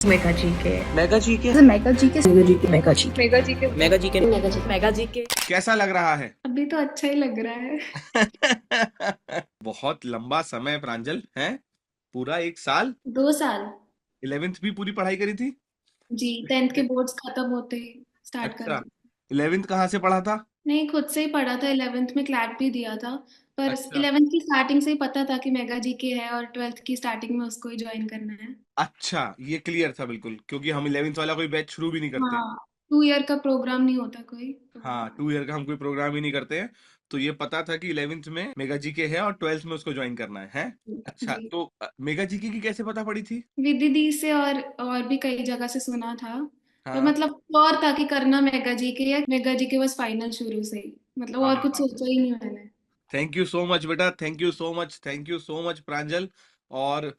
Mega GK mega G K mega GK mega GK mega GK mega G K mega GK mega G के कैसा लग रहा है? अभी तो अच्छा ही लग रहा है। बहुत लंबा समय प्रांजल है। पूरा 1 साल। 2 साल। 11th भी पूरी पढ़ाई करी थी। जी, 10th के बोर्ड्स खत्म होते ही स्टार्ट कर अच्छा। दी। 11th कहाँ से पढ़ा था? नहीं, खुद से ही पढ़ा था। 11th में क्लैट भी दिया था, पर अच्छा। 11th की स्टार्टिंग से ही पता था कि मेगा जी के है और 12th की स्टार्टिंग में उसको ही ज्वाइन करना है। अच्छा, ये क्लियर था बिल्कुल, क्योंकि हम 11th वाला कोई बैच शुरू भी नहीं करते। हाँ, 2 ईयर का प्रोग्राम नहीं होता कोई। हाँ, 2 ईयर का हम कोई प्रोग्राम ही नहीं करते हैं। तो ये पता था कि 11th में मेगा जीके है और 12th में उसको ज्वाइन करना है, हैं? अच्छा, जी, तो मेगा जीके की कैसे पता पड़ी थी? विधि दी से और भी कई जगह से सुना था। पर हाँ। मतलब और था कि करना मेगा जी के, या मेगा जी के बस फाइनल शुरू से ही, मतलब और कुछ हाँ। सोचा ही नहीं मैंने। थैंक यू सो मच बेटा, thank you so much, thank you so much Pranjal. और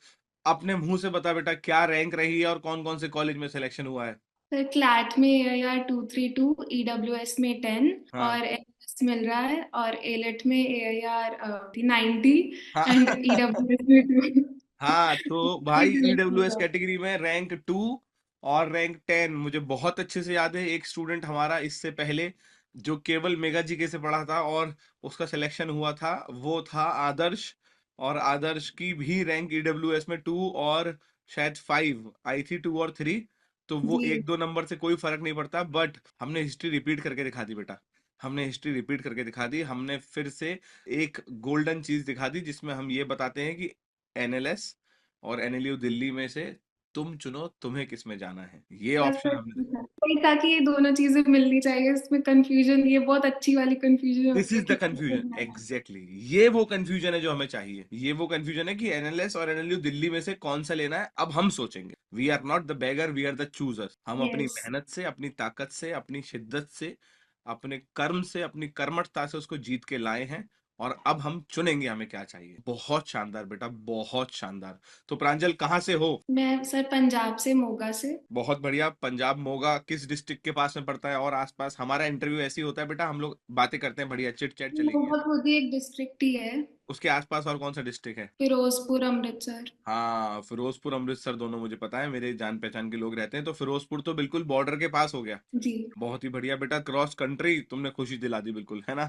अपने मुंह से बता बेटा, क्या रैंक रही है और कौन कौन से कॉलेज में सिलेक्शन हुआ है? सर क्लैट में AIR 232, EWS में 10 हाँ। और NS मिल रहा है, और एलेट में AIR 90 हाँ। एंड EWS में 2। हाँ, तो भाई ईडब्ल्यूएस कैटेगरी में रैंक 2 और रैंक 10 मुझे बहुत अच्छे से याद है। एक स्टूडेंट हमारा इससे पहले जो केवल मेगा जीके से पढ़ा था और उसका सिलेक्शन हुआ था, वो था आदर्श। और आदर्श की भी रैंक ईडब्ल्यूएस में 2 और शायद 5 आई थी, 2 और 3। तो वो जी 1-2 नंबर से कोई फर्क नहीं पड़ता, बट हमने हिस्ट्री रिपीट करके दिखा दी बेटा। हमने हिस्ट्री रिपीट करके दिखा दी। हमने फिर से एक गोल्डन चीज दिखा दी, जिसमें हम ये बताते हैं कि एनएलएस और एनएलयू दिल्ली में से तुम चुनो तुम्हें किस में जाना है। ये ऑप्शन सर, हमने। वही था कि ये दोनों चीजें मिलनी चाहिए, इसमें कंफ्यूजन, ये बहुत अच्छी वाली कंफ्यूजन दिस होती है इज द कि कंफ्यूजन, एग्जैक्टली। ये वो कंफ्यूजन है जो हमें चाहिए। ये वो कंफ्यूजन है कि एनएलएस और एनएलयू दिल्ली में से कौन सा लेना है। अब हम सोचेंगे। We are not the beggar, we are the choosers. हम अपनी यस। मेहनत से, अपनी ताकत से, अपनी शिद्दत से, अपने कर्म से, अपनी कर्मठता से उसको जीत के लाए हैं। और अब हम चुनेंगे हमें क्या चाहिए। बहुत शानदार बेटा, बहुत शानदार। तो प्रांजल कहाँ से हो? मैं सर पंजाब से, मोगा से। बहुत बढ़िया। पंजाब मोगा किस डिस्ट्रिक्ट के पास में पड़ता है और आसपास? हमारा इंटरव्यू ऐसे ही होता है बेटा, हम लोग बातें करते हैं, बढ़िया चिट चैट चलेगी। मोगा खुद ही एक डिस्ट्रिक्ट ही है। उसके आसपास और कौन सा डिस्ट्रिक्ट है? फिरोजपुर, अमृतसर। हाँ, फिरोजपुर अमृतसर दोनों मुझे पता है, मेरे जान पहचान के लोग रहते हैं। तो फिरोजपुर तो बिल्कुल बॉर्डर के पास हो गया। जी। बहुत ही बढ़िया बेटा, क्रॉस कंट्री तुमने खुशी दिला दी बिल्कुल, है ना?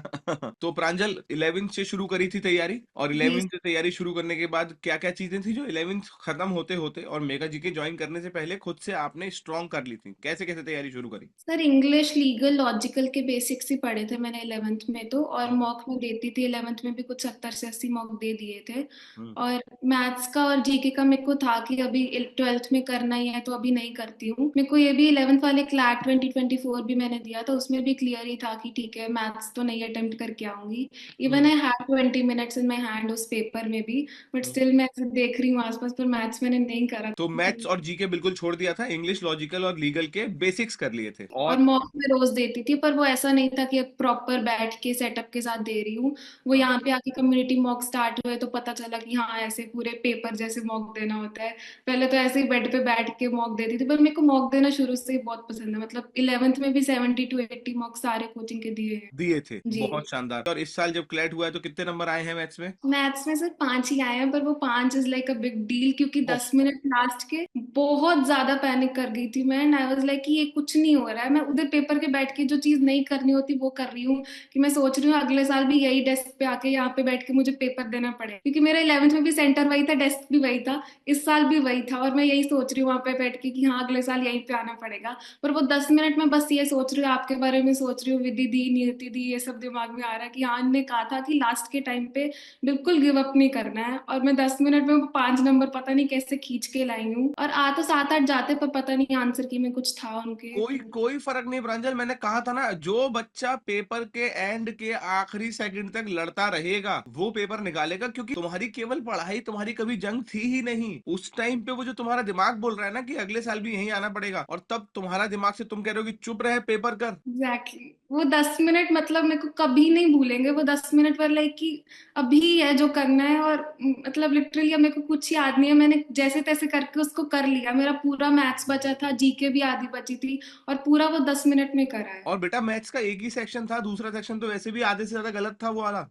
तो प्रांजल 11th से शुरू करी थी तैयारी, और जी 11th से तैयारी शुरू करने के बाद क्या क्या चीजें थी जो 11th खत्म होते होते और मेगा जी के ज्वाइन करने से पहले खुद से आपने स्ट्रॉन्ग कर ली थी? कैसे कैसे तैयारी शुरू करी? सर, इंग्लिश, लीगल, लॉजिकल के बेसिक्स ही पढ़े थे मैंने 11th में तो, और हाँ। मॉक में देती थी। 11th में भी कुछ 70 से 80 मॉक दे दिए थे। हम्म। और मैथ्स का और जीके का मेरे को था कि अभी 12th में करना ही है, तो अभी नहीं करती हूँ। मेरे को ये भी 11th वाले क्लैट 2024 भी मैंने दिया था, उसमें भी क्लियर ही था कि ठीक है, मैथ्स तो नहीं अटेम्प्ट करके आऊंगी। Even hmm. I had 20 minutes in my hand उस पेपर में भी, बट हम्म। स्टिल मैं ऐसे देख रही हूँ आसपास, पर मैथ्स मैंने नहीं करा। तो मैथ्स और जीके बिल्कुल छोड़ दिया था, इंग्लिश, लॉजिकल और लीगल के बेसिक्स कर लिए थे। और और मॉक में रोज देती थी, पर वो ऐसा नहीं था कि प्रॉपर बैठ के सेटअप के साथ दे रही हूँ। वो हाँ। यहाँ पे आके कम्युनिटी मॉक स्टार्ट हुए तो पता चला कि हाँ, ऐसे पूरे पेपर जैसे मॉक देना होता है। पहले तो ऐसे ही बेड पे बैठ के मॉक देती थी, पर मेरे को मॉक देना शुरू से ही बहुत पसंद है। मतलब 11th में भी 70 to 80 मॉक सारे कोचिंग के दिए हैं। दिए थे। जी। बहुत शानदार। और इस साल जब क्लैट हुआ है तो कितने नंबर आए हैं मैथ्स में? मैथ्स में सिर्फ 5 ही आए हैं, पर वो 5 is like a big deal, क्योंकि बहुत। 10 मिनट लास्ट के बहुत ज्यादा पैनिक कर गई थी मैं, एंड आई वाज लाइक कि ये कुछ नहीं हो रहा है। मैं उधर पेपर के बैठ के जो चीज नहीं करनी होती वो कर रही हूँ, कि मैं सोच रही हूँ अगले साल भी यही डेस्क पे आके यहाँ पे बैठ के मुझे पेपर देना पड़े, क्योंकि मेरा 11th में भी सेंटर वही था, डेस्क भी वही था, इस साल भी वही था, और मैं यही सोच रही हूँ वहां पे बैठ के कि हाँ, अगले साल यहीं पे आना पड़ेगा। पर वो 10 मिनट में बस ये सोच रही हूँ, आपके बारे में सोच रही हूँ, विधि दी, नियति दी, ये सब दिमाग में आ रहा है कि हाँ, इनने कहा था कि लास्ट के टाइम पे बिल्कुल गिव अप नहीं करना है, और मैं 10 मिनट में वो 5 नंबर पता नहीं कैसे खींच के लाई हूँ, और आ तो 7-8 जाते, पर पता नहीं आंसर की में कुछ था उनके कोई तो। कोई फर्क नहीं प्रांजल, मैंने कहा था ना, जो बच्चा पेपर के एंड के आखिरी सेकंड तक लड़ता रहेगा वो पेपर निकालेगा। क्योंकि तुम्हारी केवल पढ़ाई, तुम्हारी कभी जंग थी ही नहीं। उस टाइम पे वो जो तुम्हारा दिमाग बोल रहा है ना कि अगले साल भी यहीं आना पड़ेगा, और तब तुम्हारा दिमाग से तुम कह रहे हो कि चुप रहे, पेपर कर। Exactly exactly. वो 10 मिनट मतलब मेरे को कभी नहीं भूलेंगे, वो 10 मिनट पर लाइक कि अभी है जो करना है, और मतलब लिटरली अब मेरे को कुछ याद नहीं है, मैंने जैसे तैसे करके उसको कर लिया। मेरा पूरा मैथ्स बचा था, जीके भी आधी बची थी, और पूरा वो 10 मिनट में करा है। और बेटा मैथ्स का एक ही सेक्शन था, दूसरा सेक्शन तो वैसे भी आधे से ज्यादा गलत था वो वाला।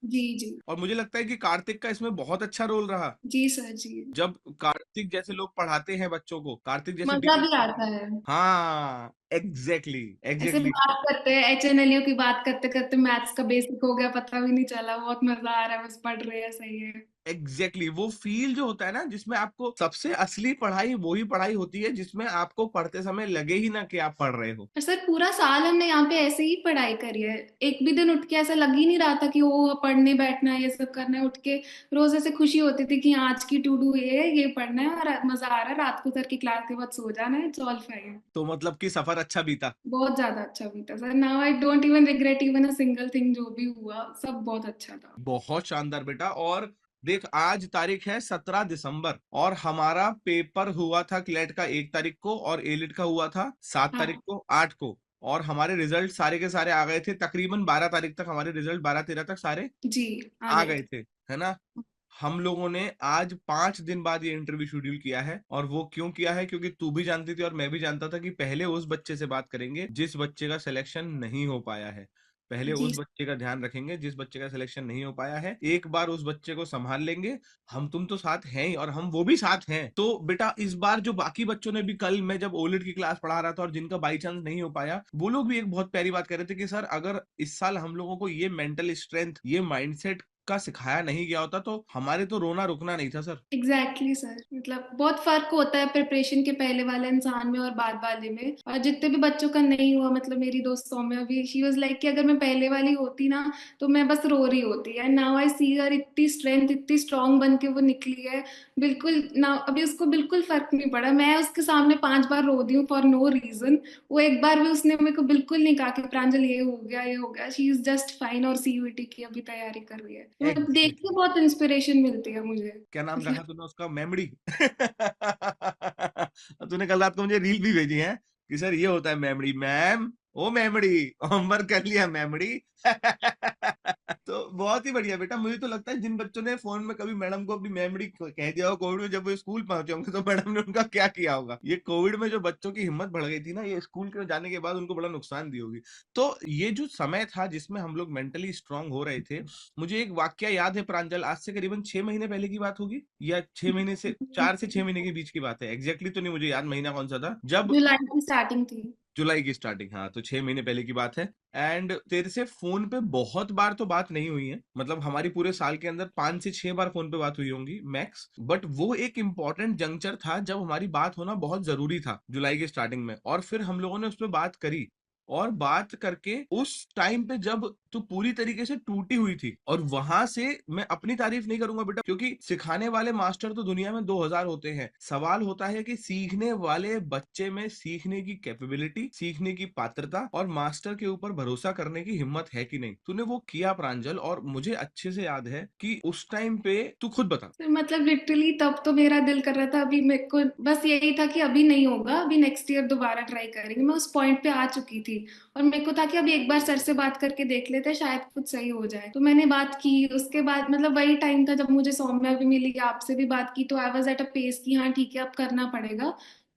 जी जी। और मुझे लगता है कि कार्तिक का इसमें बहुत अच्छा रोल रहा। जी सर जी। जब कार्तिक जैसे लोग पढ़ाते हैं बच्चों को, कार्तिक जैसे मजा टीचर। भी आता है। हाँ, एग्जैक्टली ऐसे एग्जैक्टली। बात करते हैं, HNLU की बात करते करते मैथ्स का बेसिक हो गया, पता भी नहीं चला, बहुत मजा आ रहा है, बस पढ़ रहे हैं, सही है। एग्जैक्टली वो फील जो होता है ना, जिसमें आपको सबसे असली पढ़ाई वही पढ़ाई होती है जिसमें आपको पढ़ते समय लगे ही ना कि आप पढ़ रहे हो। और सर पूरा साल हमने यहाँ पे ऐसे ही पढ़ाई करी है, एक भी दिन उठ के ऐसा लग ही नहीं रहा था कि वो पढ़ने बैठना है, ये सब करना है। उठ के रोज ऐसे खुशी होती थी कि आज की टू डू ये पढ़ना है, और मजा आ रहा है, रात को सर की क्लास के बाद सो जाना है, इट्स ऑल फाइन। तो मतलब कि सफर अच्छा बीता। बहुत ज्यादा अच्छा बीता sir, now I don't even regret even a single thing, जो भी हुआ सब बहुत अच्छा था। बहुत शानदार बेटा। और देख, आज तारीख है 17 दिसंबर, और हमारा पेपर हुआ था क्लेट का 1 तारीख को, और एलिट का हुआ था 7 तारीख हाँ। को, 8 को। और हमारे रिजल्ट सारे के सारे आ गए थे तकरीबन 12 तारीख तक, हमारे रिजल्ट 12-13 तक सारे जी। आ आ गए गए थे। थे, है ना। हम लोगों ने आज 5 दिन बाद ये इंटरव्यू शेड्यूल किया है। और वो क्यों किया है? क्योंकि तू भी जानती थी और मैं भी जानता था कि पहले उस बच्चे से बात करेंगे जिस बच्चे का सिलेक्शन नहीं हो पाया है। पहले जी। उस बच्चे का ध्यान रखेंगे जिस बच्चे का सिलेक्शन नहीं हो पाया है, एक बार उस बच्चे को संभाल लेंगे। हम तुम तो साथ हैं ही, और हम वो भी साथ हैं। तो बेटा, इस बार जो बाकी बच्चों ने भी, कल मैं जब ओलिड की क्लास पढ़ा रहा था और जिनका बाई चांस नहीं हो पाया, वो लोग भी एक बहुत प्यारी बात कर रहे थे कि सर, अगर इस साल हम लोगों को ये मेंटल स्ट्रेंथ, ये माइंडसेट का सिखाया नहीं गया होता तो हमारे तो रोना रुकना नहीं था सर। एग्जैक्टली सर, मतलब बहुत फर्क होता है प्रिपरेशन के पहले वाले इंसान में और बाद वाले में। और जितने भी बच्चों का नहीं हुआ, मतलब मेरी दोस्त सौम्या भी, शी वाज लाइक कि अगर मैं पहले वाली होती ना तो मैं बस रो रही होती। एंड नाउ आई सी हर इतनी स्ट्रेंथ, इतनी स्ट्रांग बन के वो निकली है। बिल्कुल ना, अभी उसको बिल्कुल फर्क नहीं पड़ा। मैं उसके सामने 5 बार रो दी हूँ फॉर नो रीजन, वो एक बार भी उसने मेरे को बिल्कुल नहीं कहा कि प्रांजल ये हो गया ये हो गया। शी इज जस्ट फाइन, और CUET की अभी तैयारी कर रही है, तो मतलब देख के एग्जैक्टली। बहुत इंस्पिरेशन मिलती है मुझे। क्या नाम रखा तूने उसका? मेमड़ी। तूने कल रात को मुझे रील भी भेजी है कि सर ये होता है मेमड़ी। मैम, ओ मेमड़ी, होमवर्क कर लिया मेमड़ी। तो बहुत ही बढ़िया बेटा। मुझे तो लगता है जिन बच्चों ने फोन में कभी मैडम को अपनी मेमड़ी कह दिया हो कोविड में, जब वो स्कूल पहुंचे होंगे तो मैडम ने उनका क्या किया होगा। ये कोविड में जो बच्चों की हिम्मत बढ़ गई थी ना, ये स्कूल के जाने के बाद उनको बड़ा नुकसान दी होगी। तो ये जो समय था जिसमें हम लोग मेंटली स्ट्रांग हो रहे थे, मुझे एक वाकया याद है प्रांजल, आज से करीबन 6 महीने पहले की बात होगी, या 6 महीने से 4 से 6 महीने के बीच की बात है। एग्जैक्टली तो नहीं मुझे याद महीना कौन सा था, जब जुलाई की स्टार्टिंग थी। जुलाई की स्टार्टिंग। हाँ, तो 6 महीने पहले की बात है। एंड तेरे से फोन पे बहुत बार तो बात नहीं हुई है, मतलब हमारी पूरे साल के अंदर 5 से 6 बार फोन पे बात हुई होंगी मैक्स। बट वो एक इंपॉर्टेंट जंक्चर था जब हमारी बात होना बहुत जरूरी था, जुलाई की स्टार्टिंग में। और फिर हम लोगों ने उस पर बात करी, और बात करके उस टाइम पे जब तू पूरी तरीके से टूटी हुई थी, और वहां से मैं अपनी तारीफ नहीं करूंगा बेटा, क्योंकि सिखाने वाले मास्टर तो दुनिया में 2000 होते हैं। सवाल होता है कि सीखने वाले बच्चे में सीखने की कैपेबिलिटी, सीखने की पात्रता और मास्टर के ऊपर भरोसा करने की हिम्मत है कि नहीं। तूने वो किया प्रांजल, और मुझे अच्छे से याद है कि उस टाइम पे तू खुद बता। तो मतलब लिटरली तब तो मेरा दिल कर रहा था, अभी मेरे को बस यही था कि अभी नहीं होगा, अभी नेक्स्ट ईयर दोबारा ट्राई करेंगे। मैं उस पॉइंट पे आ चुकी थी, और मेरे को था कि अभी एक बार सर से बात करके देख लेते हैं, शायद कुछ सही हो जाए। तो मैंने बात की, उसके बाद मतलब वही टाइम था जब मुझे सौम्या भी मिली, आपसे भी बात की, तो I was at a pace कि हाँ ठीक है अब करना पड़ेगा।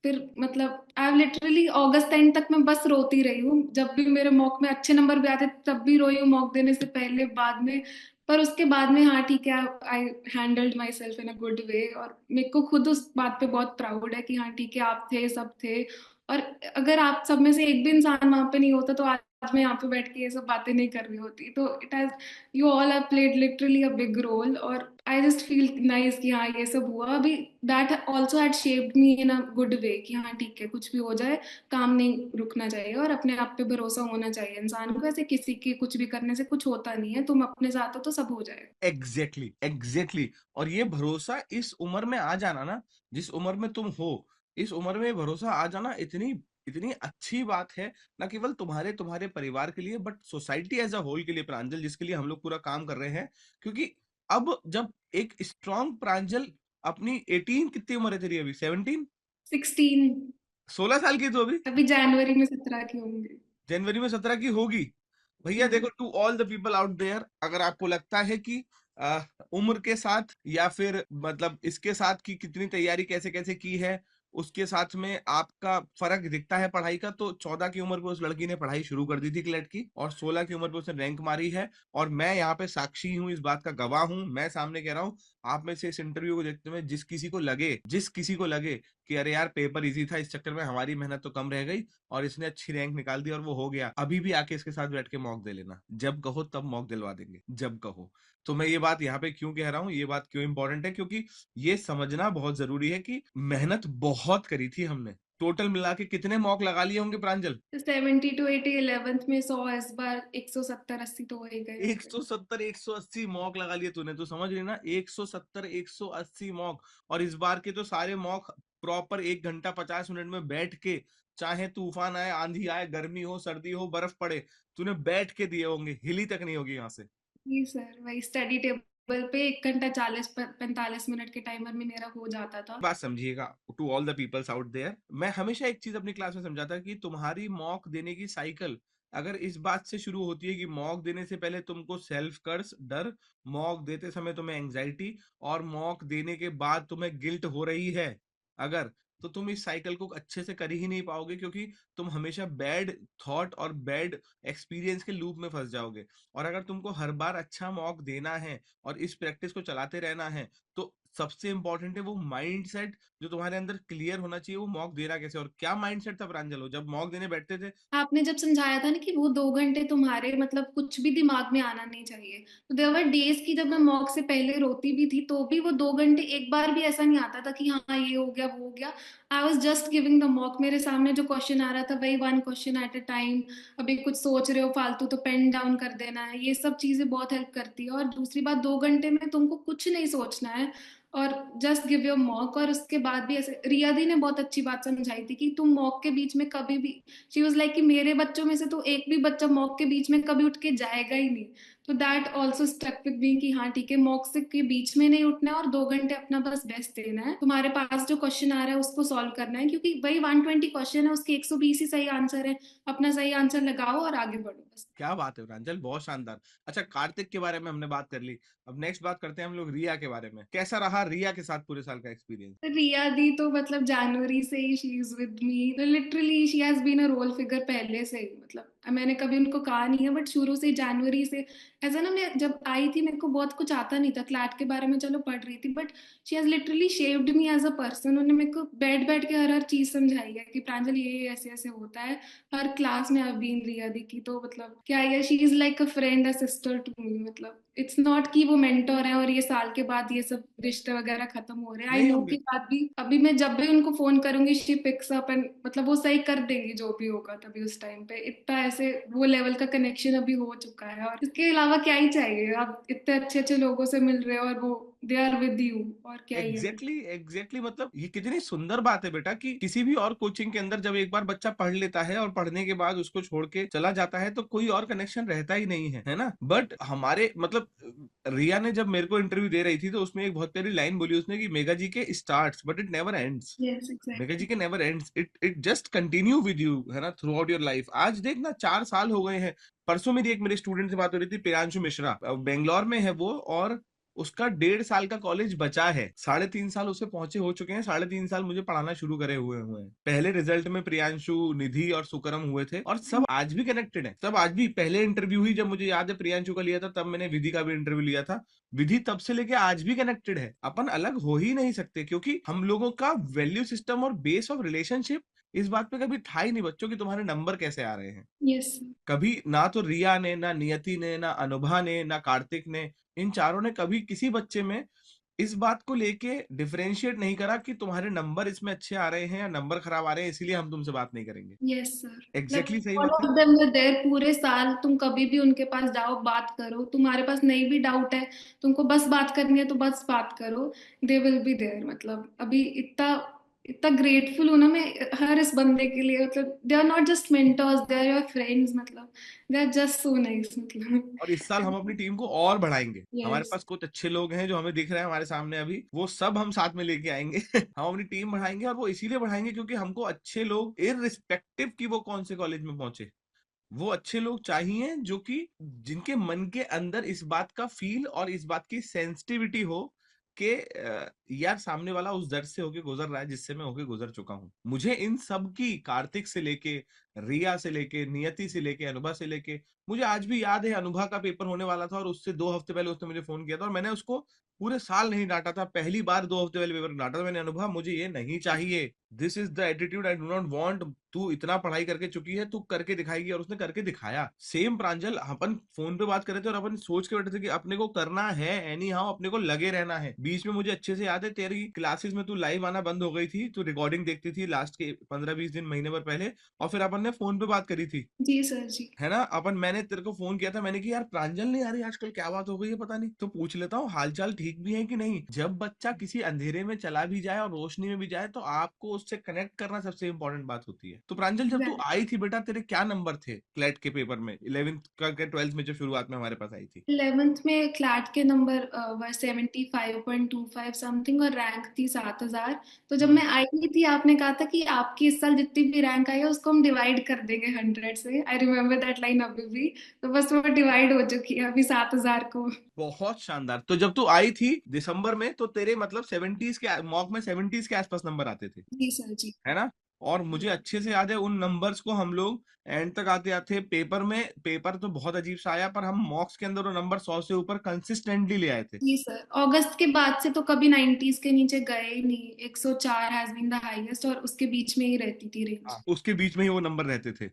फिर मतलब आई लिटरली अगस्त एंड तक मैं बस रोती रही हूँ, जब भी मेरे मॉक में अच्छे नंबर भी आते तब भी रोई हूँ, मॉक देने से पहले बाद में। पर उसके बाद में हाँ ठीक है, I handled myself in a good way, और मेरे को खुद उस बात पे बहुत प्राउड है कि हाँ ठीक है आप थे, सब थे। और अगर आप सब में से एक भी इंसान वहां पे नहीं होता तो आज मैं यहाँ पे बैठ के ये सब बातें नहीं कर रही होती। तो it has, you all have played literally a big role, और आई जस्ट फील नाइस कि हाँ ये सब हुआ अभी। That also had shaped me in a good वे कि हाँ ठीक है कुछ भी हो जाए, काम नहीं रुकना चाहिए, और अपने आप पे भरोसा होना चाहिए इंसान को। ऐसे किसी के कुछ भी करने से कुछ होता नहीं है, तुम अपने साथ हो तो सब हो जाएगा। Exactly exactly. और ये भरोसा इस उम्र में आ जाना ना, जिस उम्र में तुम हो, इस उम्र में ये भरोसा आ जाना इतनी इतनी अच्छी बात है। ना केवल तुम्हारे तुम्हारे परिवार के लिए, but society as a whole के लिए प्रांजल, जिसके लिए हम लोग पूरा काम कर रहे हैं। क्योंकि अब जब एक स्ट्रॉन्ग प्रांजल अपनी 18, कितनी उम्र है तेरी अभी? 17? 16। 16 साल की तो अभी अभी जनवरी में 17 की होंगे। जनवरी में 17 की होगी। भैया देखो, to all the people out there, अगर आपको लगता है कि उम्र के साथ या फिर मतलब इसके साथ की कितनी तैयारी कैसे कैसे की है, उसके साथ में आपका फर्क दिखता है पढ़ाई का। तो 14 की उम्र पे उस लड़की ने पढ़ाई शुरू कर दी थी क्लेट की, और 16 की उम्र पे उसने रैंक मारी है। और मैं यहाँ पे साक्षी हूँ, इस बात का गवाह हूँ, मैं सामने कह रहा हूँ। आप में से इस इंटरव्यू को देखते हुए जिस किसी को लगे कि अरे यार पेपर इजी था, इस चक्कर में हमारी मेहनत तो कम रह गई और इसने अच्छी रैंक निकाल दी और वो हो गया, अभी भी आके इसके साथ बैठ के मॉक दे लेना। जब कहो तब मॉक दिलवा देंगे, जब कहो। तो मैं ये बात यहाँ पे क्यों कह रहा हूँ, ये बात क्यों इंपॉर्टेंट है, क्योंकि ये समझना बहुत जरूरी है कि मेहनत बहुत करी थी हमने। टोटल मिला के कितने मॉक लगा लिए होंगे प्रांजल? 70 to 80 11th में 100, इस बार 170-80 तो हो ही गए होंगे। 170 180 मॉक लगा लिए तूने, तो समझ रही ना, 170 180 मॉक। और इस बार के तो सारे मॉक प्रॉपर 1 घंटा 50 मिनट में बैठ के, चाहे तूफान आए, आंधी आए, गर्मी हो, सर्दी हो, बर्फ पड़े, तूने बैठ के दिए होंगे, हिली तक नहीं होगी यहाँ से। जी सर, वही स्टडी टेबल पे 1 घंटा 40-45 मिनट के टाइमर में मेरा हो जाता था। बात समझिएगा, to all the peoples out there, मैं हमेशा एक चीज अपनी क्लास में समझाता कि तुम्हारी मॉक देने की साइकिल अगर इस बात से शुरू होती है कि मॉक देने से पहले तुमको सेल्फ कर्स, डर, मॉक देते समय तुम्हें एंजाइटी, और मॉक देने के बाद तुम्हें गिल्ट हो रही है अगर, तो तुम इस साइकिल को अच्छे से कर ही नहीं पाओगे, क्योंकि तुम हमेशा बैड थॉट और बैड एक्सपीरियंस के लूप में फंस जाओगे। और अगर तुमको हर बार अच्छा मॉक देना है और इस प्रैक्टिस को चलाते रहना है, तो सबसे इंपॉर्टेंट है वो माइंडसेट जो तुम्हारे अंदर क्लियर होना चाहिए। वो मॉक देना कैसे, और क्या माइंडसेट था प्रांजल हो जब मॉक देने बैठते थे? आपने जब समझाया था ना कि वो 2 घंटे तुम्हारे मतलब कुछ भी दिमाग में आना नहीं चाहिए, तो देयर वर डेज की जब मैं मॉक से पहले रोती भी थी तो भी वो 2 घंटे एक बार भी ऐसा नहीं आता था कि हाँ ये हो गया वो हो गया। I was just giving the mock, मेरे सामने जो क्वेश्चन आ रहा था वही 1 क्वेश्चन एट अ टाइम। अभी कुछ सोच रहे हो फालतू तो पेन डाउन कर देना है, ये सब चीजें बहुत हेल्प करती है। और दूसरी बात, 2 घंटे में तुमको कुछ नहीं सोचना है और जस्ट गिव योर मॉक। और उसके बाद भी ऐसे रिया दी ने बहुत अच्छी बात समझाई थी कि तुम मॉक के बीच में कभी भी, शी वाज लाइक कि मेरे बच्चों में से तो एक भी बच्चा मॉक के बीच में कभी उठ के जाएगा ही नहीं। तो that also stuck with me कि हाँ ठीक है, मॉक से के बीच में नहीं उठना है और 2 घंटे अपना बस बेस्ट देना है। तुम्हारे पास जो क्वेश्चन आ रहा है उसको सॉल्व करना है, क्योंकि वही 120 क्वेश्चन है, उसके 120 ही सही आंसर है। अपना सही आंसर लगाओ और आगे बढ़ो बस। क्या बात है प्रांजल, बहुत शानदार। अच्छा, कार्तिक के बारे में हमने बात कर ली, अब नेक्स्ट बात करते हैं हम लोग रिया के बारे में। कैसा रहा रिया के साथ पूरे साल का एक्सपीरियंस? रिया दी तो मतलब जनवरी से ही शी इज विद मी, तो literally she has been a role figure पहले से ही। मतलब मैंने कभी उनको कहा नहीं है बट शुरू से जनवरी से ऐसा ना, मैं जब आई थी मेरे को बहुत कुछ आता नहीं था क्लैट के बारे में, चलो पढ़ रही थी, but she has literally shaped me as a person. उन्होंने मेरे को बैठ बैठ के हर हर चीज समझाई है कि प्रांजल ये ऐसे ऐसे होता है। हर क्लास में आई बीन रिया दी की, तो मतलब क्या है, she is like a friend, a sister to me. मतलब इट्स नॉट कि वो मेंटोर है और ये साल के बाद ये सब रिश्ते वगैरह खत्म हो रहे हैं। आई नहीं नो होंगे। कि बाद भी अभी मैं जब भी उनको फोन करूंगी शी पिक्स अप एंड मतलब वो सही कर देंगी जो भी होगा तभी उस टाइम पे। इतना ऐसे वो लेवल का कनेक्शन अभी हो चुका है, और इसके अलावा क्या ही चाहिए। आप इतने अच्छे अच्छे लोगों से मिल रहे हो और वो दे आर विद यू, और क्या ही है। एग्जैक्टली मतलब ये कितनी सुंदर बात है बेटा कि किसी भी और कोचिंग के अंदर जब एक बार बच्चा पढ़ लेता है और पढ़ने के बाद उसको छोड़ के चला जाता है तो कोई और कनेक्शन रहता ही नहीं है ना। बट हमारे मतलब रिया ने जब मेरे को इंटरव्यू दे रही थी तो उसमें एक बहुत प्यारी लाइन बोली उसने कि mega G K starts but it never ends. Yes mega G exactly. K never ends, it just continue with you, है ना, थ्रू आउट योर लाइफ। आज देखना 4 साल हो गए हैं। परसों मेरी एक मेरे स्टूडेंट से बात हो रही थी, प्रियांशु मिश्रा, बेंगलोर में है वो, और उसका 1.5 साल का कॉलेज बचा है, 3.5 साल उसे पहुंचे हो चुके हैं, 3.5 साल मुझे पढ़ाना शुरू करे हुए हैं। पहले रिजल्ट में प्रियांशु, निधि और सुकरम हुए थे, और सब आज भी कनेक्टेड है। सब आज भी, पहले इंटरव्यू ही जब मुझे याद है प्रियांशु का लिया था तब मैंने विधि का भी इंटरव्यू लिया था। विधि तब से लेके आज भी कनेक्टेड है। अपन अलग हो ही नहीं सकते, क्योंकि हम लोगों का वैल्यू सिस्टम और बेस ऑफ रिलेशनशिप इस बात पे कभी था ही नहीं बच्चों की तुम्हारे नंबर कैसे आ रहे हैं। यस। कभी ना तो रिया ने, ना नियति ने, ना अनुभा ने, ना कार्तिक ने, इन चारों ने कभी किसी बच्चे में इस बात को लेके डिफरेंशिएट नहीं करा कि तुम्हारे नंबर इसमें अच्छे आ रहे हैं या नंबर खराब आ रहे हैं इसलिए हम तुमसे बात नहीं करेंगे। Yes sir. एग्जैक्टली सही ऑल बात है। ऑफ देम वर देयर पूरे साल, तुम कभी भी उनके पास जाओ बात करो, तुम्हारे पास नहीं भी डाउट है, तुमको बस बात करनी है तो बस बात करो, दे विल बी देयर। मतलब अभी इतना इतना ग्रेटफुल हूं ना मैं हर इस बंदे के लिए। मतलब they are not just mentors, they are your friends. मतलब they are just so nice मतलब। और इस साल हम अपनी टीम को और बढ़ाएंगे। हमारे यस। पास कुछ अच्छे लोग हैं जो हमें दिख रहे हैं हमारे सामने अभी, वो सब हम साथ में लेके आएंगे। हम अपनी टीम बढ़ाएंगे, और वो इसीलिए बढ़ाएंगे क्योंकि हमको अच्छे लोग, इररिस्पेक्टिव कि वो कौन से कॉलेज में पहुंचे, वो अच्छे लोग चाहिए जो कि जिनके मन के अंदर इस बात का फील और इस बात की सेंसिटिविटी हो कि यार सामने वाला उस दर्द से होके गुजर रहा है जिससे मैं होके गुजर चुका हूँ। मुझे इन सब की, कार्तिक से लेके, रिया से लेके, नियति से लेके, अनुभा से लेके, मुझे आज भी याद है अनुभा का पेपर होने वाला था और उससे 2 हफ्ते पहले उसने मुझे फोन किया था और मैंने उसको पूरे साल नहीं डांटा था, पहली बार 2 हफ्ते पहले पेपर डांटा था मैंने, अनुभा मुझे ये नहीं चाहिए, this is the attitude I do not want, तू इतना पढ़ाई करके चुकी है, तू करके दिखाएगी, और उसने करके दिखाया। सेम प्रांजल, अपन फोन पे बात कर रहे थे और अपन सोच के बैठे थे कि अपने को करना है एनी हाउ, अपने को लगे रहना है। बीच में मुझे अच्छे से याद है तेरी क्लासेस में तू लाइव आना बंद हो गई थी, तू रिकॉर्डिंग देखती थी लास्ट के 15-20 दिन, महीने भर पहले, और फिर अपन ने फोन पे बात करी थी, जी सर जी। है ना। अपन, मैंने तेरे को फोन किया था, मैंने कि यार प्रांजल नहीं आ रही आजकल, क्या बात हो गई है पता नहीं, तो पूछ लेता हूँ हालचाल ठीक भी है कि नहीं। जब बच्चा किसी अंधेरे में चला भी जाए और रोशनी में भी जाए तो आपको उससे कनेक्ट करना सबसे इंपॉर्टेंट बात होती है। तो प्रांजल, जब तू आई थी बेटा, तेरे क्या नंबर थे क्लैट के पेपर में, 11th का, 12th में, जो शुरुआत में हमारे पास आई थी? 11th में क्लैट के नंबर 75.25 समथिंग और रैंक थी 7,000। तो जब हम्म। मैं आई थी आपने कहा था कि आपकी इस साल जितनी भी रैंक आई है उसको हम डिवाइड कर देंगे 100 से। आई रिमेम्बर दैट लाइन अभी भी। तो बस वो डिवाइड हो चुकी है अभी 7,000 को। बहुत शानदार। तो जब तू आई थी दिसंबर में, तो तेरे मतलब 70s के मॉक में 70s के आसपास नंबर आते थे, जी सर जी। है ना। और मुझे अच्छे से याद है उन नंबर्स को हम लोग एंड तक आते आते पेपर में, पेपर तो बहुत अजीब सा आया, पर हम मॉक्स के अंदर वो नंबर 100 से ऊपर कंसिस्टेंटली ले आए थे। जी सर, अगस्त के बाद से तो कभी 90s के नीचे गए ही नहीं। 104 हैज बीन द हाईएस्ट और उसके बीच में ही रहती थी रेंज। हाँ, उसके बीच में ही वो नंबर रहते थे।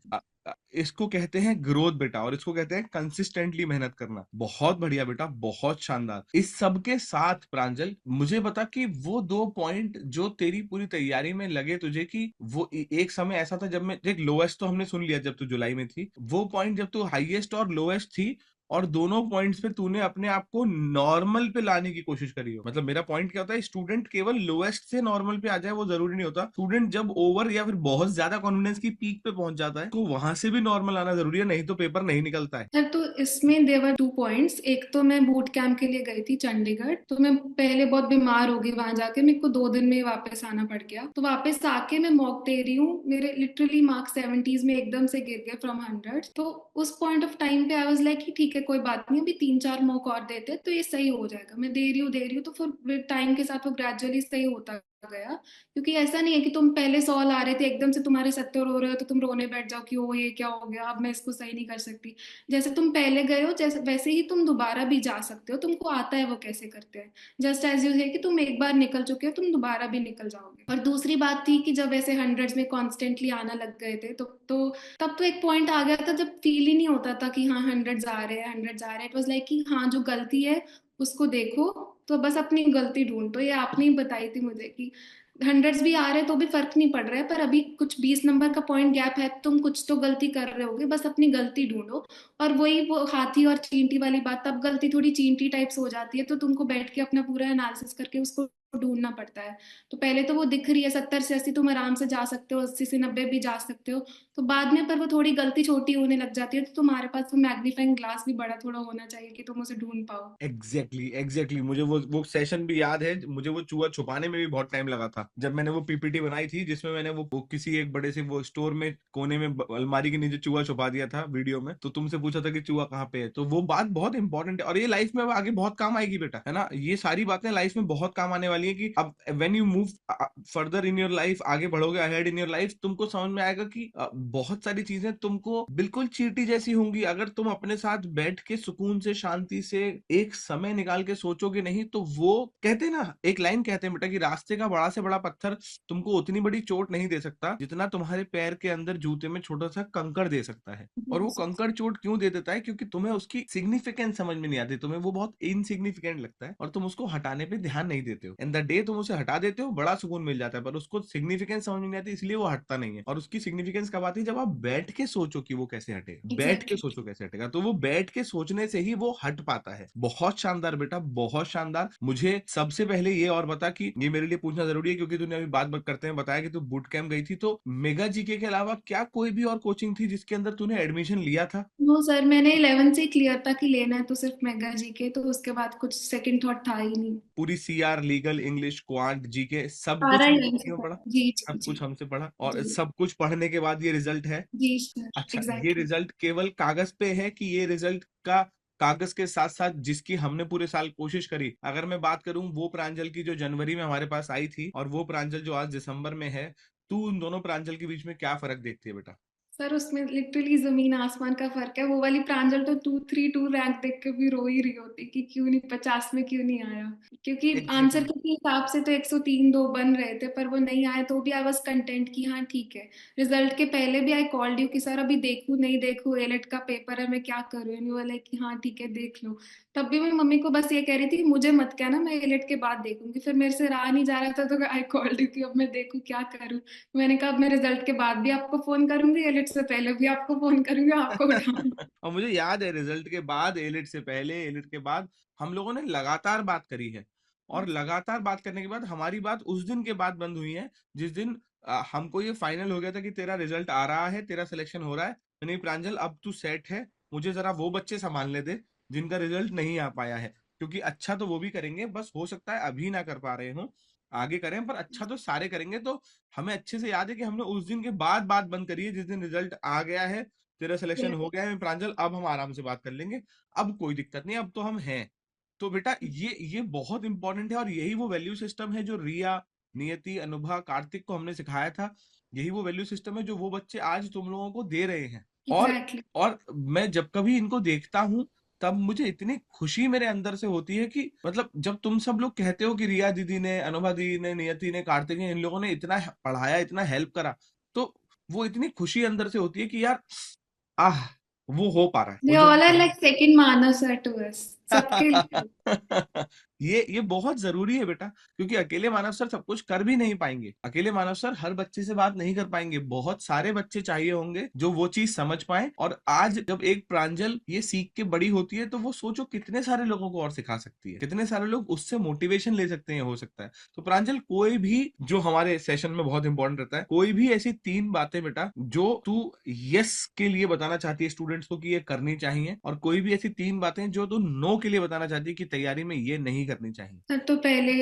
इसको कहते हैं ग्रोथ बेटा, और इसको कहते हैं कंसिस्टेंटली मेहनत करना। बहुत बढ़िया बेटा, बहुत शानदार। इस सब के साथ प्रांजल, मुझे बता कि वो 2 पॉइंट जो तेरी पूरी तैयारी में लगे तुझे, कि वो एक समय ऐसा था जब मैं देख, लोएस्ट तो हमने सुन लिया जब तू जुलाई में थी, वो पॉइंट जब तू हाईएस्ट और लोएस्ट थी, और दोनों पॉइंट्स पे तूने अपने आप को नॉर्मल पे लाने की कोशिश करी हो। मतलब मेरा पॉइंट क्या होता है, स्टूडेंट केवल लोएस्ट से नॉर्मल पे आ जाए वो जरूरी नहीं होता। स्टूडेंट जब ओवर या फिर बहुत ज्यादा कॉन्फिडेंस की पीक पे पहुंच जाता है तो वहां से भी नॉर्मल आना जरूरी है, नहीं तो पेपर नहीं निकलता है। सर तो इसमें देवर 2 पॉइंट्स। एक तो मैं बूट कैंप के लिए गई थी चंडीगढ़, तो मैं पहले बहुत बीमार हो गई वहां जाके, मेरे को 2 दिन में ही वापस आना पड़ गया। तो वापस आके मैं मॉक दे रही हूँ, मेरे लिटरली मार्क्स 70s में एकदम से गिर गए फ्रॉम 100। तो उस पॉइंट ऑफ टाइम पे आई वाज लाइक कि ठीक है कोई बात नहीं, अभी 3-4 मॉक और देते तो ये सही हो जाएगा। मैं दे रही हूँ तो फिर टाइम के साथ वो ग्रेजुअली सही होता गया। क्योंकि ऐसा नहीं है कि तुम पहले 100 ला रहे थे, एकदम से तुम्हारे 70 हो रहे हो तो तुम रोने बैठ जाओ कि ओ ये क्या हो गया, अब मैं इसको सही नहीं कर सकती। जैसे तुम पहले गए हो जैसे वैसे ही तुम दोबारा भी जा सकते हो, तुमको आता है वो कैसे करते हैं। जस्ट एज यू है कि तुम एक बार निकल चुके हो, तुम दोबारा भी निकल जाओगे। और दूसरी बात थी कि जब ऐसे हंड्रेड्स में कॉन्स्टेंटली आना लग गए थे तो तब तो एक पॉइंट आ गया था जब फील ही नहीं होता था कि हाँ हंड्रेड्स आ रहे हैं, हंड्रेड्स आ रहे हैं। इट वॉज लाइक कि हाँ जो गलती है उसको देखो, तो बस अपनी गलती ढूंढ। तो ये आपने ही बताई थी मुझे कि हंड्रेड्स भी आ रहे हैं तो भी फर्क नहीं पड़ रहा है, पर अभी कुछ 20 नंबर का पॉइंट गैप है, तुम कुछ तो गलती कर रहे होगे, बस अपनी गलती ढूंढो। और वही वो हाथी और चींटी वाली बात, तब गलती थोड़ी चींटी टाइप्स हो जाती है, तो तुमको बैठ के अपना पूरा एनालिसिस करके उसको ढूंढना पड़ता है। तो पहले तो वो दिख रही है 70 से 80 तुम आराम से जा सकते हो, 80 से 90 भी जा सकते हो। तो बाद में पर वो थोड़ी गलती छोटी होने लग जाती है, तो तुम्हारे पास वो मैग्नीफाइंग ग्लास भी बड़ा थोड़ा होना चाहिए कि तुम उसे ढूंढ पाओ। एग्जैक्टली मुझे वो सेशन भी याद है। मुझे वो चूहा छुपाने में भी बहुत टाइम लगा था, जब मैंने वो पीपीटी बनाई थी जिसमें मैंने वो किसी एक बड़े से वो स्टोर में कोने में अलमारी के नीचे चूहा छुपा दिया था वीडियो में, तो तुमसे पूछा था कि चूहा कहाँ पे है। तो वो बात बहुत इंपॉर्टेंट है और ये लाइफ में अब आगे बहुत काम आएगी बेटा, है ना। ये सारी बातें लाइफ में बहुत काम आने वाली है कि अब when you move further in your life, आगे बढ़ोगे अहेड इन योर लाइफ, तुमको समझ में आएगा कि बहुत सारी चीजें तुमको बिल्कुल चींटी जैसी होंगी। अगर तुम अपने साथ बैठ के सुकून से, शांति से एक समय निकाल के सोचोगे नहीं, तो वो कहते हैं ना, एक लाइन कहते हैं बेटा कि रास्ते का बड़ा से बड़ा पत्थर तुमको उतनी बड़ी चोट नहीं दे सकता जितना तुम्हारे पैर के अंदर जूते में छोटा सा कंकड़ दे सकता है। और वो कंकड़ चोट क्यों दे देता है? क्योंकि तुम्हें उसकी सिग्निफिकेंस समझ में नहीं आती, तुम्हें वो बहुत इनसिग्निफिकेंट लगता है और तुम उसको हटाने पे ध्यान नहीं देते हो। एंड द डे तुम उसे हटा देते हो, बड़ा सुकून मिल जाता है, पर उसको सिग्निफिकेंस समझ में नहीं आती, इसलिए वो हटता नहीं है। और उसकी सिग्निफिकेंस कब आती है? जब आप बैठ के सोचो कि वो कैसे हटे, बैठ के एग्जैक्टली। सोचो कैसे हटेगा, तो वो बैठ के सोचने से ही वो हट पाता है। बहुत शानदार बेटा, बहुत शानदार। मुझे सबसे पहले ये और बता कि ये मेरे लिए पूछना जरूरी है क्योंकि तूने अभी बात करते हैं बताया कि तू बूट कैंप गई थी, तो मेगा जीके के अलावा क्या कोई भी और कोचिंग थी जिसके अंदर तूने एडमिशन लिया था? नो सर, मैंने 11 से ही क्लियर था कि लेना है तो सिर्फ मेगा जी के, तो उसके बाद कुछ सेकंड थॉट था ही नहीं। पूरी CR, legal, English, quant, GK सब सारा कुछ ही हमसे यहीं फ्री से में था। पढ़ा? जी जी सब जी। कुछ हमसे पढ़ा और जी सब कुछ पढ़ने के बाद ये रिजल्ट है? जी सर अच्छा, ये एग्जैक्टली। रिजल्ट केवल कागज पे है कि ये रिजल्ट का कागज के साथ साथ जिसकी हमने पूरे साल कोशिश करी। अगर मैं बात करूं वो प्रांजल की जो जनवरी में हमारे पास आई थी और वो प्रांजल जो आज दिसंबर में है, तू उन दोनों प्रांजल के बीच में क्या फर्क देखती है बेटा? सर उसमें लिटरली जमीन आसमान का फर्क है। वो वाली प्रांजल तो 232 रैंक देख के भी रो ही रही होती कि क्यों नहीं 50 में क्यों नहीं आया। क्योंकि आंसर एग्जैक्टली। के हिसाब से तो 103 दो बन रहे थे, पर वो नहीं आए तो भी आई वॉज कंटेंट कि हाँ ठीक है। रिजल्ट के पहले भी आई कॉल्ड यू कि सर अभी देखूं नहीं देखूं, एलेट का पेपर है मैं क्या करूँ, एंड बोले कि हाँ ठीक है देख लो। तब भी मैं मम्मी को बस ये कह रही थी कि मुझे मत कहना, मैं एलेट के बाद देखूंगी। फिर मेरे से रहा नहीं जा रहा था तो आई कॉल्ड यू कि अब मैं देखूं क्या करूं। मैंने कहा अब मैं रिजल्ट के बाद भी आपको फोन करूंगी, एलिट से पहले भी आपको फोन करूंगी, आपको उठाऊंगी। और मुझे याद है रिजल्ट के बाद, एलिट से पहले, एलिट के बाद हम लोगों ने लगातार बात करी है। और लगातार बात करने के बाद हमारी बात उस दिन के बाद बंद हुई है जिस दिन हमको ये फाइनल हो गया था कि तेरा रिजल्ट आ रहा है, तेरा सिलेक्शन हो रहा है। तो नहीं प्रांजल, अब तू सेट है, मुझे जरा वो बच्चे संभालने दे जिनका रिजल्ट नहीं आ पाया है। क्योंकि अच्छा तो वो भी करेंगे, बस हो सकता है अभी ना कर पा रहे हो, आगे करें, पर अच्छा तो सारे करेंगे। तो हमें अच्छे से याद है कि हमने उस दिन के बाद बात बंद करी है जिस दिन रिजल्ट आ गया है, तेरा सिलेक्शन हो गया है प्रांजल, अब हम आराम से बात कर लेंगे, अब कोई दिक्कत नहीं, अब तो हम हैं। तो बेटा ये बहुत इंपॉर्टेंट है और यही वो वैल्यू सिस्टम है जो रिया, नियति, अनुभा, कार्तिक को हमने सिखाया था। यही वो वैल्यू सिस्टम है जो वो बच्चे आज तुम लोगों को दे रहे हैं। और एग्जैक्टली। और मैं जब कभी इनको देखता हूँ तब मुझे इतनी खुशी मेरे अंदर से होती है कि मतलब जब तुम सब लोग कहते हो कि रिया दीदी ने, अनुभा दीदी ने, नियति ने, कार्तिक ने, इन लोगों ने इतना पढ़ाया, इतना हेल्प करा, तो वो इतनी खुशी अंदर से होती है कि यार आह, वो हो पा रहा है, दे वो जो ऑल आर लाइक सेकंड मानस है टू अस, सबके लिए। ये बहुत जरूरी है बेटा, क्योंकि अकेले मानव सर सब कुछ कर भी नहीं पाएंगे, अकेले मानव सर हर बच्चे से बात नहीं कर पाएंगे, बहुत सारे बच्चे चाहिए होंगे जो वो चीज समझ पाए। और आज जब एक प्रांजल ये सीख के बड़ी होती है तो वो सोचो कितने सारे लोगों को और सिखा सकती है, कितने सारे लोग उससे मोटिवेशन ले सकते हैं, हो सकता है। तो प्रांजल, कोई भी जो हमारे सेशन में बहुत इंपॉर्टेंट रहता है, कोई भी ऐसी 3 बातें बेटा जो तू यस के लिए बताना चाहती है स्टूडेंट्स को कि ये करनी चाहिए, और कोई भी ऐसी 3 बातें जो तू नो के लिए बताना चाहती है कि तैयारी में ये नहीं करनी चाहिए। सर तो पहले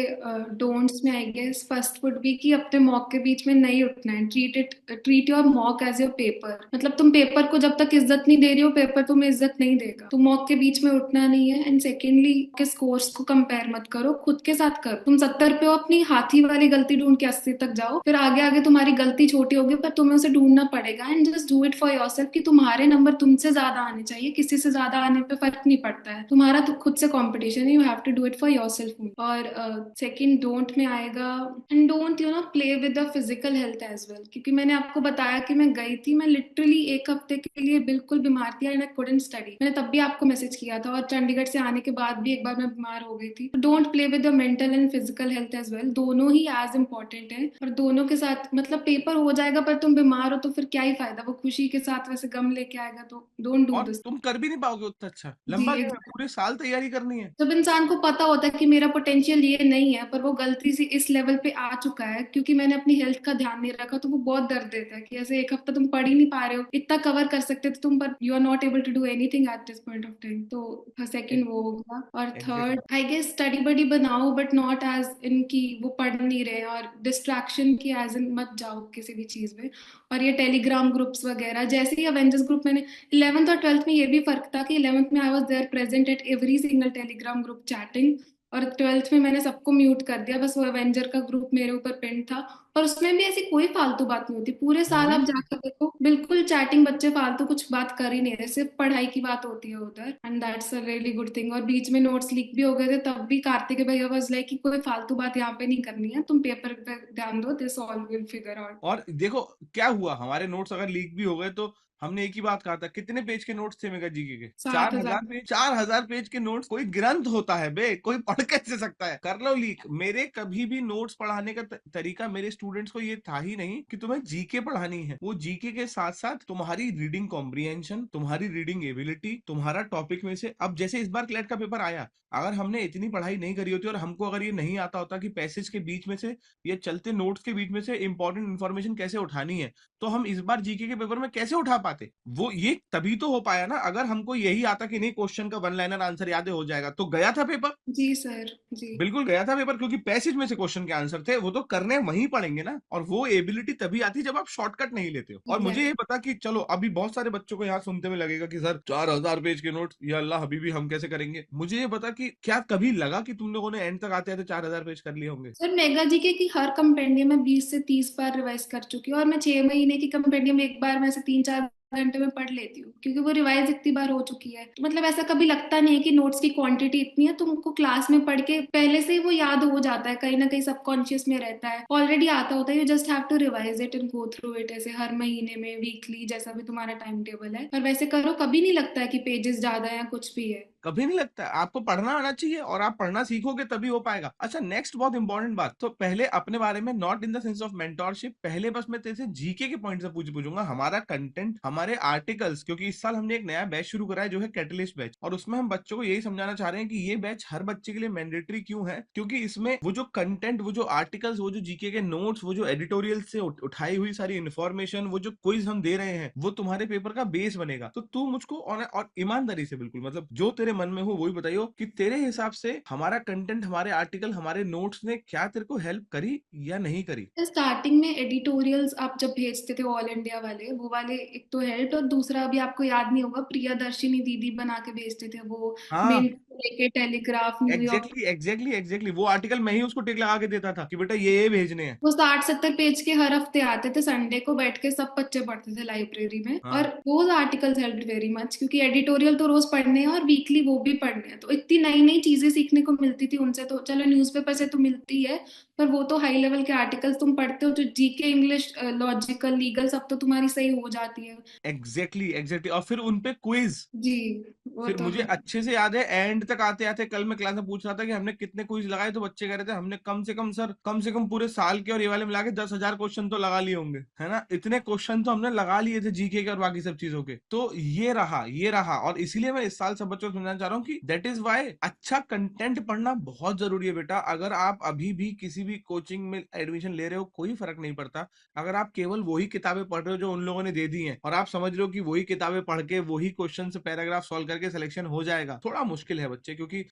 डोंट्स में I guess first would be कि अपने मॉक के बीच में नहीं उठना है। Treat your mock as your paper. मतलब तुम पेपर को जब तक इज्जत नहीं दे रही हो, पेपर तुम्हें इज्जत नहीं देगा। तो मॉक के बीच में उठना नहीं है। एंड सेकेंडली के स्कोर्स को कंपेयर मत करो, खुद के साथ करो। तुम 70 पे हो, अपनी हाथी वाली गलती ढूंढ के 80 तक जाओ, फिर आगे आगे तुम्हारी गलती छोटी होगी पर तुम्हें उसे ढूंढना पड़ेगा। And just do it for yourself कि तुम्हारे नंबर तुमसे ज्यादा आने चाहिए, किसी से ज्यादा आने पे फर्क नहीं पड़ता है। तुम्हारा तो खुद से कंपटीशन है, you have to do it for yourself. और सेकंड डोंट में आएगा, and don't play with the physical health as well. क्योंकि मैंने आपको बताया कि मैं गई थी, मैं लिटरली 1 हफ्ते के लिए बिल्कुल बीमार थी एंड आई कुडंट स्टडी। मैंने तब भी आपको मैसेज किया था, और चंडीगढ़ से आने के बाद भी एक बार मैं बीमार हो गई थी। Don't play with the mental and physical health as well, दोनों ही एज इंपॉर्टेंट है। और दोनों के साथ मतलब पेपर हो जाएगा पर तुम बीमार हो तो फिर क्या ही फायदा। वो खुशी के साथ वैसे गम लेके आएगा, तो डोंट डू और दिस। तुम कर भी नहीं पाओगे उतना अच्छा, जी लंबा गेम है, exactly। पूरे साल तैयारी करनी है। जब इंसान को पता होता है कि मेरा पोटेंशियल ये नहीं है, पर वो गलती से इस लेवल पे आ चुका है क्योंकि मैंने अपनी हेल्थ का ध्यान नहीं रखा, तो वो बहुत दर्द देता है कि ऐसे 1 हफ्ता तुम पढ़ ही नहीं पा रहे हो, इतना कवर कर सकते थे तुम, पर you are not able to do anything at this point of time. तो सेकंड वो होगा। और exactly. Third I guess study buddy बनाओ, बट नॉट एज इन की वो पढ़ नहीं रहे, और डिस्ट्रैक्शन की एज इन मत जाओ किसी भी चीज में। और ये टेलीग्राम ग्रुप्स वगैरह, जैसे ही अवेंजर्स ग्रुप मैंने 11th और 12th में ये भी फर्क था कि 11th में I was there present at every single Telegram group chatting, और 12th में मैंने सबको म्यूट कर दिया, बस वो एवेंजर का ग्रुप मेरे ऊपर पिन था। और उसमें भी ऐसी कोई फालतू बात नहीं होती, पूरे साल आप जाकर देखो बिल्कुल चैटिंग, बच्चे फालतू कुछ बात कर ही नहीं रहे, सिर्फ पढ़ाई की बात होती है उधर। And that's a really good thing. और बीच में नोट्स लीक भी हो गए थे, तब भी कार्तिक भैया वाज लाइक कि कोई फालतू बात यहाँ पे नहीं करनी है, तुम पेपर पे ध्यान दो, this all will figure out. और देखो क्या हुआ, हमारे नोट्स अगर लीक भी हो गए तो हमने एक ही बात कहा था, कितने पेज के नोट्स थे मेगा जीके के? 7,000। 4,000 पेज, 4,000 पेज के नोट्स कोई ग्रंथ होता है बे, कोई पढ़ कैसे सकता है? कर लो लीक। मेरे कभी भी नोट्स पढ़ाने का तरीका मेरे स्टूडेंट्स को ये था ही नहीं कि तुम्हें जीके पढ़ानी है। वो जीके के साथ साथ तुम्हारी रीडिंग कॉम्प्रिहेंशन, तुम्हारी रीडिंग एबिलिटी, तुम्हारा टॉपिक में से, अब जैसे इस बार क्लेट का पेपर आया, अगर हमने इतनी पढ़ाई नहीं करी होती और हमको अगर ये नहीं आता होता कि पैसेज के बीच में से, ये चलते नोट्स के बीच में से इंपॉर्टेंट इन्फॉर्मेशन कैसे उठानी है, तो हम इस बार जीके के पेपर में कैसे उठा पाते? पाते। वो ये तभी तो हो पाया ना, अगर हमको यही आता कि नहीं क्वेश्चन का वन लाइनर आंसर याद है हो जाएगा, तो गया था पेपर। जी सर जी। बिल्कुल गया था पेपर, क्योंकि पैसेज में से क्वेश्चन के आंसर थे, वो तो करने वहीं पड़ेंगे ना। और वो एबिलिटी तभी आती है जब आप शॉर्टकट नहीं लेते हो। और मुझे ये पता कि चलो अभी बहुत सारे बच्चों को यहाँ सुनते में लगेगा कि सर 4000 पेज के नोट्स, या अल्लाह हबीबी हम कैसे करेंगे। मुझे ये पता कि क्या कभी लगा कि तुम लोगों ने एंड तक आते आते 4000 पेज कर लिए होंगे। सर मेगा जीके की हर कंपेंडियम में 20 से 30 बार रिवाइज कर चुकी हूँ, और मैं 6 महीने की कंपेंडियम एक बार में से 3-4 घंटे में पढ़ लेती हूँ, क्योंकि वो रिवाइज इतनी बार हो चुकी है। तो मतलब ऐसा कभी लगता नहीं है कि नोट्स की क्वांटिटी इतनी है, तुमको क्लास में पढ़ के पहले से ही वो याद हो जाता है, कहीं ना कहीं सबकॉन्शियस में रहता है, ऑलरेडी आता होता है। You just have to revise it and go through it, ऐसे हर महीने में, वीकली, जैसा भी तुम्हारा टाइम टेबल है। और वैसे करो, कभी नहीं लगता है कि पेजेस ज्यादा है या कुछ भी है। कभी नहीं लगता है। आपको पढ़ना आना चाहिए, और आप पढ़ना सीखोगे तभी हो पाएगा। अच्छा, नेक्स्ट बहुत इंपॉर्टेंट बात, तो पहले अपने बारे में, not in the sense of mentorship, पहले बस मैं तेरे से जीके के पॉइंट से पूछूंगा, हमारा कंटेंट, हमारे आर्टिकल्स, क्योंकि इस साल हमने एक नया बैच शुरू करा है जो है कैटलिस्ट बैच, और उसमें हम बच्चों को यही समझाना चाह रहे हैं कि ये बैच हर बच्चे के लिए मैंडेटरी क्यों है, क्योंकि इसमें वो जो कंटेंट, वो जो आर्टिकल्स, वो जो जीके के नोट्स, वो जो एडिटोरियल से उठाई हुई सारी इन्फॉर्मेशन, वो जो क्विज हम दे रहे हैं, वो तुम्हारे पेपर का बेस बनेगा। तो तू मुझको और ईमानदारी से, बिल्कुल मतलब जो तेरे मन में हो वही बताइयो कि तेरे हिसाब से हमारा कंटेंट, हमारे आर्टिकल, हमारे नोट्स ने क्या तेरे को हेल्प करी या नहीं करी। स्टार्टिंग में एडिटोरियल्स आप जब भेजते थे ऑल इंडिया वाले, वो वाले एक तो हेल्प, और दूसरा अभी आपको याद नहीं होगा, प्रियदर्शिनी दीदी बना के भेजते थे वो, हाँ, मिंट को लेके, टेलीग्राफ, न्यूयॉर्क। एग्जैक्टली वो आर्टिकल मैं ही उसको टिक लगा के देता था कि बेटा ये भेजने हैं। वो 60-70 पेज के हर हफ्ते आते थे, संडे को बैठ के सब बच्चे पढ़ते थे लाइब्रेरी में, हाँ, और वो आर्टिकल्स हेल्प वेरी मच, क्योंकि एडिटोरियल तो रोज पढ़ने हैं और वीकली वो भी पढ़ने हैं, तो इतनी नई नई चीजें सीखने को मिलती थी उनसे। तो चलो न्यूज़पेपर से तो मिलती है, पर वो तो हाई लेवल के आर्टिकल्स तुम पढ़ते हो, जो जीके, इंग्लिश, लॉजिकल, लीगल, सब तो तुम्हारी सही हो जाती है। एग्जैक्टली और फिर उनपे क्विज। जी, वो फिर तो मुझे है। अच्छे से याद है, एंड तक आते आते कल मैं क्लास में पूछ रहा था कि हमने कितने क्विज लगाए, तो बच्चे कह रहे थे हमने कम से कम सर, कम से कम पूरे साल के और ये वाले मिला के 10,000 क्वेश्चन तो लगा लिए होंगे, है ना। इतने क्वेश्चन तो हमने लगा लिए थे जीके के और बाकी सब चीजों के। तो ये रहा और इसीलिए मैं इस साल सब बच्चों को समझाना चाह रहा हूँ कि दैट इज वाई अच्छा कंटेंट पढ़ना बहुत जरूरी है बेटा। अगर आप अभी भी किसी भी कोचिंग में एडमिशन ले रहे हो, कोई फर्क नहीं पड़ता। अगर आप केवल वही किताबें पढ़ रहे हो जो उन लोगों ने दे दी हैं, और आप समझ रहे हो कि वही किताबें पढ़ के वही क्वेश्चन से पैराग्राफ सॉल्व करके सिलेक्शन हो जाएगा, थोड़ा मुश्किल है बच्चे, क्योंकि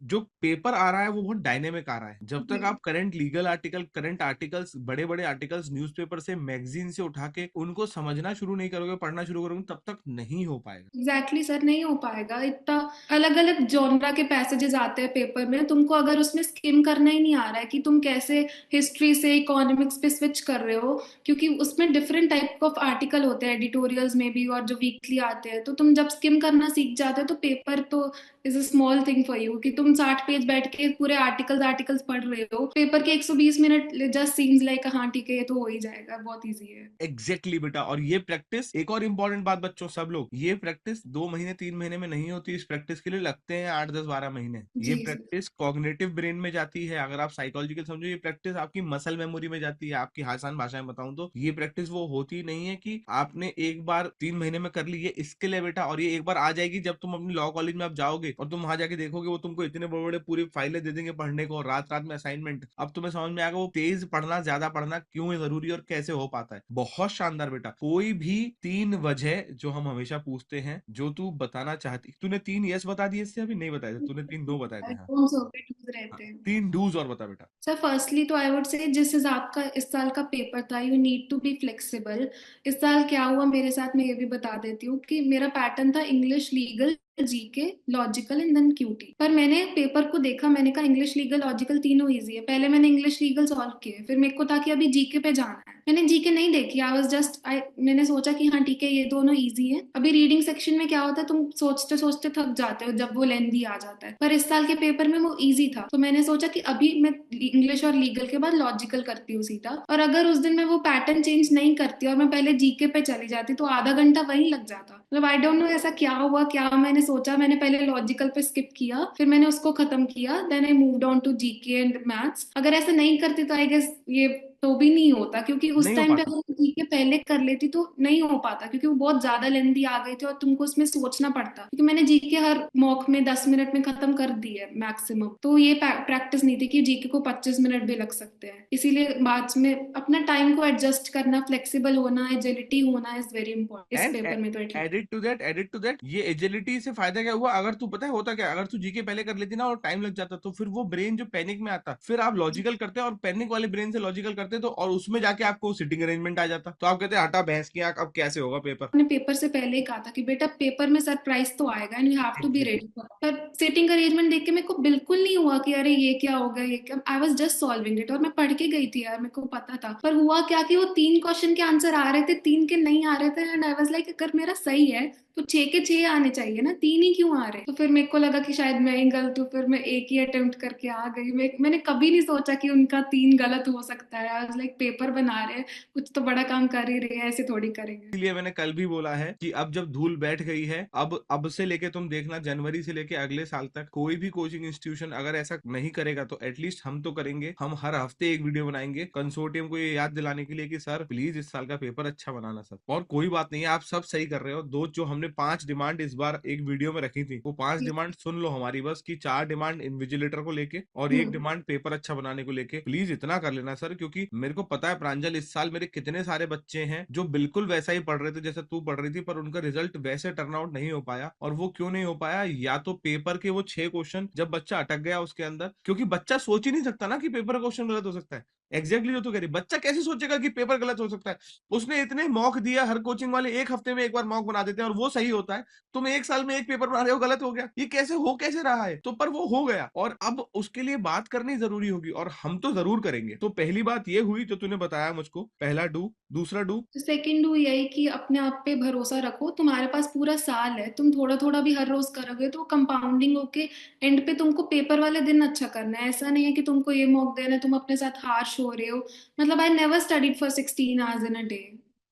जो पेपर आ रहा है वो बहुत डायनेमिक आ रहा है। जब तक जी आप current legal article, current articles, बड़े बड़े आर्टिकल्स न्यूज़पेपर से, मैगजीन से उठा के उनको समझना शुरू नहीं करोगे, पढ़ना शुरू करोगे, तब तक नहीं हो पाएगा। एग्जैक्टली सर, नहीं हो पाएगा। इतना अलग अलग जॉनरा के पैसेजेस आते हैं पेपर में, तुमको अगर उसमें स्किम करना ही नहीं आ रहा है कि तुम कैसे हिस्ट्री से इकोनॉमिक्स पे स्विच कर रहे हो, क्योंकि उसमें डिफरेंट टाइप ऑफ आर्टिकल होते हैं एडिटोरियल्स में भी, और जो वीकली आते हैं, तो तुम जब स्किम करना सीख जाते हो तो पेपर तो is a small thing for you, कि तुम 60 पेज बैठ के पूरे आर्टिकल्स आर्टिकल्स पढ़ रहे हो, पेपर के 120 मिनट जस्ट सीम्स लाइक हाँ ठीक है, ये तो हो ही जाएगा, बहुत ईजी है। एग्जैक्टली बेटा। और ये प्रैक्टिस, एक और इंपॉर्टेंट बात बच्चों, सब लोग, ये प्रैक्टिस 2 महीने 3 महीने में नहीं होती। इस प्रैक्टिस के लिए लगते हैं 8 10 12 महीने। ये जी सर। प्रैक्टिस कॉग्निटिव ब्रेन में जाती है, अगर आप साइकोलॉजिकल समझो, ये प्रैक्टिस आपकी मसल मेमोरी में जाती है। आपकी आसान भाषा में बताऊं तो ये प्रैक्टिस वो होती नहीं है कि आपने एक बार 3 महीने में कर ली। ये स्किल है बेटा, और ये एक बार आ जाएगी जब तुम अपनी लॉ कॉलेज में आप जाओगे और तुम वहां जाके देखोगे, वो तुमको इतने बड़े बड़े पूरी फाइलें दे देंगे पढ़ने को, और रात रात में असाइनमेंट। अब तुम्हें समझ में आएगा वो तेज पढ़ना, ज्यादा पढ़ना क्यों है जरूरी और कैसे हो पाता है। बहुत शानदार बेटा। कोई भी 3 वजह जो हम हमेशा पूछते हैं, जो तू बताना चाहती, तूने 3 यस बता दिए, इससे अभी नहीं बताए थे, तूने 3 नो बताए थे। हाँ, कौन से हो गए, टूज हाँ, रहते हैं। 3 डूज और बता बेटा। सर फर्स्टली तो आई वुड से, जिस हिसाब का इस साल का पेपर था, you need to be flexible. इस साल क्या हुआ मेरे साथ, मैं ये भी बता देती हूँ कि मेरा पैटर्न था English, legal, GK, logical and then QT. पर मैंने पेपर को देखा, मैंने कहा इंग्लिश, लीगल, लॉजिकल तीनों इजी है। पहले मैंने इंग्लिश लीगल सॉल्व किए, फिर मेरे को था कि अभी जीके पे जाना है, मैंने जीके नहीं देखी। आई वाज जस्ट आई मैंने सोचा कि हाँ ठीक है, ये दोनों इजी है। अभी रीडिंग सेक्शन में क्या होता है, तुम सोचते सोचते थक जाते हो जब वो लेंदी आ जाता है, पर इस साल के पेपर में वो इजी था, तो मैंने सोचा कि अभी मैं इंग्लिश और लीगल के बाद लॉजिकल करती हूँ सीधा। और अगर उस दिन मैं वो पैटर्न चेंज नहीं करती और मैं पहले जीके पे चली जाती, तो आधा घंटा वहीं लग जाता। मतलब आई डोंट नो ऐसा क्या हुआ, क्या मैंने सोचा, मैंने पहले लॉजिकल पे स्किप किया, फिर मैंने उसको खत्म किया, then I moved on to GK and maths. अगर ऐसा नहीं करती तो आई गेस ये तो भी नहीं होता, क्योंकि उस नहीं हो टाइम पे पाता। अगर मैं जीके पहले कर लेती तो नहीं हो पाता, क्योंकि वो बहुत ज्यादा लेंदी आ गई थी और तुमको उसमें सोचना पड़ता, क्योंकि मैंने जीके हर मॉक में 10 मिनट में खत्म कर दी है मैक्सिमम। तो ये प्रैक्टिस नहीं थी कि जीके को 25 मिनट भी लग सकते हैं, इसीलिए बाद में अपना टाइम को एडजस्ट करना, फ्लेक्सिबल होना, एजिलिटी होना इज वेरी इंपॉर्टेंट इस एंड पेपर में तो एटलीस्ट। एडिट टू दैट ये एजिलिटी से फायदा क्या हुआ, अगर तू पता है होता क्या, अगर तू जीके पहले कर लेती ना और टाइम लग जाता, तो फिर वो ब्रेन जो पैनिक में आता, फिर आप लॉजिकल करते और पैनिक वाले ब्रेन से लॉजिकल करते तो, और उसमें जाके आपको सिटिंग अरेंजमेंट आ जाता, तो आप कहते हटा भैंस की आंख, अब कैसे होगा पेपर। अपने पेपर से पहले ही कहा था कि बेटा पेपर में सरप्राइज तो आएगा and you have to be exactly. Ready for. पर सिटिंग अरेंजमेंट देख के मेरे को बिल्कुल नहीं हुआ कि अरे ये क्या होगा, ये क्या, I was just solving it. और मैं पढ़ के गई थी यार, मेरे को पता था। पर हुआ क्या कि वो 3 क्वेश्चन के आंसर आ रहे थे, 3 के नहीं आ रहे थे, एंड आई वाज लाइक अगर मेरा सही है तो 6 के 6 आने चाहिए ना, 3 ही क्यों आ रहे। तो फिर मेरे को लगा कि शायद मैं ही गलत हूँ, फिर मैं एक ही अटेम्प्ट करके आ गई। मैंने कभी नहीं सोचा कि उनका 3 गलत हो सकता है। आई वाज लाइक पेपर बना रहे हैं, कुछ तो बड़ा काम कर ही रहे हैं, ऐसे थोड़ी करेंगे। इसलिए मैंने कल भी बोला है कि अब जब धूल बैठ गई है, अब से लेके तुम देखना, जनवरी से लेके अगले साल तक कोई भी कोचिंग इंस्टीट्यूशन अगर ऐसा नहीं करेगा तो एटलीस्ट हम तो करेंगे। हम हर हफ्ते एक वीडियो बनाएंगे कंसोर्टियम को ये याद दिलाने के लिए कि सर प्लीज इस साल का पेपर अच्छा बनाना सर। और कोई बात नहीं है, आप सब सही कर रहे हो। दो जो हमने 5 डिमांड इस बार एक वीडियो में रखी थी, वो 5 डिमांड सुन लो हमारी बस, की 4 डिमांड इन्विजिलेटर को लेके और एक हम्म। डिमांड पेपर अच्छा बनाने को लेके। प्लीज इतना कर लेना सर, क्योंकि मेरे को पता है प्रांजल, इस साल मेरे कितने सारे बच्चे हैं जो बिल्कुल वैसा ही पढ़ रहे थे जैसा तू पढ़ रही थी, पर उनका रिजल्ट वैसे टर्न आउट नहीं हो पाया। और वो क्यों नहीं हो पाया, या तो पेपर के वो 6 क्वेश्चन जब बच्चा अटक गया उसके अंदर, क्योंकि बच्चा सोच ही नहीं सकता ना कि पेपर का क्वेश्चन गलत हो सकता है। एग्जैक्टली जो तू कह रही, बच्चा कैसे सोचेगा कि पेपर गलत हो सकता है। उसने इतने मॉक दिया, हर कोचिंग वाले एक हफ्ते में एक बार मॉक बना देते हैं और वो सही होता है। तुम एक साल में एक पेपर बना रहे हो, गलत हो गया, ये कैसे हो, कैसे रहा है। तो पर वो हो गया और अब उसके लिए बात करनी जरूरी होगी और हम तो जरूर करेंगे। तो पहली बात ये हुई जो तूने बताया मुझको, पहला डू। दूसरा डू, तो सेकंड डू यही कि अपने आप पे भरोसा रखो, तुम्हारे पास पूरा साल है, तुम थोड़ा थोड़ा भी हर रोज करोगे तो कंपाउंडिंग होके एंड पे तुमको पेपर वाले दिन अच्छा करना है। ऐसा नहीं है कि तुमको ये मॉक देना है, तुम अपने साथ हार्श हो रहे हो। मतलब I never studied for 16 hours in a day,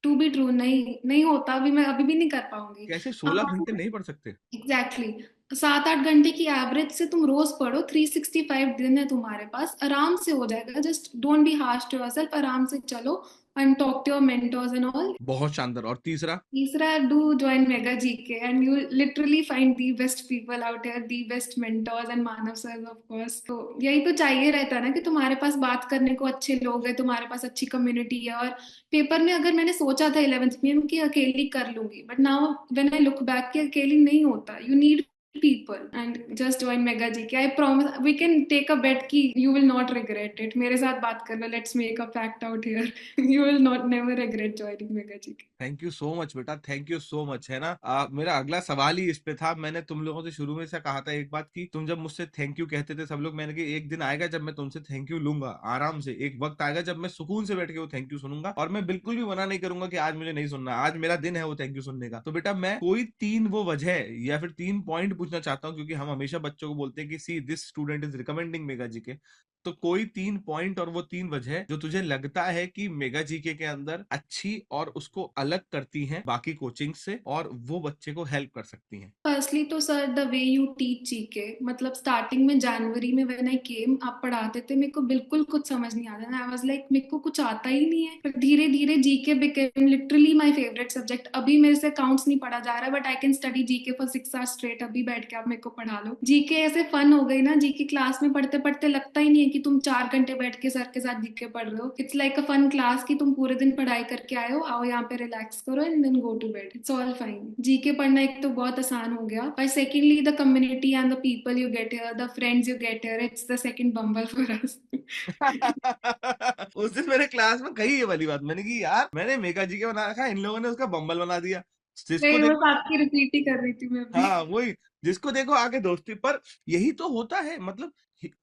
to be true. नहीं नहीं होता, अभी मैं अभी भी नहीं कर पाऊंगी। कैसे 16 घंटे नहीं पढ़ सकते। Exactly exactly. 7-8 घंटे की एवरेज से तुम रोज पढ़ो, 365 दिन है तुम्हारे पास, आराम से हो जाएगा। Just don't be harsh to yourself, आराम से चलो and talk to your mentors and all. बहुत शानदार। और तीसरा, तीसरा, do join mega GK and you literally find the best people out here, the best mentors and Manav sir of course. तो यही तो चाहिए रहता है ना, कि तुम्हारे पास बात करने को अच्छे लोग हैं, तुम्हारे पास अच्छी कम्युनिटी है। और पेपर में अगर मैंने सोचा था 11th में कि अकेली कर लूंगी, but now when I look back कि अकेली नहीं होता, you need people and just join mega gk. I promise we can take a bet ki you will not regret it. मेरे साथ बात कर लो, let's make a fact out here. You will not never regret joining mega gk. Thank you so much बेटा, thank you so much. है ना, मेरा अगला सवाल ही इस पे था। मैंने तुम लोगों से शुरू में से कहा था एक बात की, तुम जब मुझसे थैंक यू कहते थे सब लोग, मैंने कि एक दिन आएगा जब मैं तुमसे थैंक यू लूंगा आराम से। एक वक्त आएगा जब मैं सुकून से बैठ के वो थैंक यू सुनूंगा और मैं बिल्कुल भी मना नहीं करूंगा कि आज मुझे नहीं सुनना, आज मेरा दिन है वो थैंक यू सुनने का। तो बेटा मैं कोई 3 वो वजह या फिर 3 पॉइंट पूछना चाहता हूँ, क्योंकि हम हमेशा बच्चों को बोलते हैं कि see this student is recommending mega GK. तो कोई 3 पॉइंट और वो 3 वजह जो तुझे लगता है कि मेगा जीके के अंदर अच्छी और उसको अलग करती हैं बाकी कोचिंग से, और वो बच्चे को हेल्प कर सकती हैं। फर्स्टली तो sir, the way you teach GK, मतलब स्टार्टिंग में जनवरी में व्हेन आई केम, आप पढ़ाते थे, मेरे को बिल्कुल कुछ समझ नहीं आता। आई वाज लाइक मेरे को कुछ आता ही नहीं है। पर धीरे धीरे GK became literally my favourite subject. अभी मेरे से अकाउंट्स नहीं पढ़ा जा रहा है, but I can study GK for 6 hours straight. अभी बैठ के आप मेरे को पढ़ा लो। जीके ऐसे फन हो गई ना, जीके क्लास में पढ़ते पढ़ते लगता ही नहीं है कि तुम 4 घंटे बैठ के सर के साथ जीके पढ़ रहे हो। It's like a fun class कि तुम पूरे दिन पढ़ाई करके आए हो, आओ यहाँ पे रिलैक्स करो and then go to bed, it's all fine. GK पढ़ना एक तो बहुत आसान हो गया, पर secondly the community and the people you get here, the friends you get here, it's the second Bumble for us. उस दिन मेरे क्लास में कही ये वाली बात, मैंने कि यार मैंने मेगा जीके बना रखा है, इन लोगों ने उसका बम्बल बना दिया। जिसको नहीं, बस देखो, आपकी रिपीट ही कर रही थी मैं भी। हाँ वही, जिसको देखो आगे दोस्ती। पर यही तो होता है, मतलब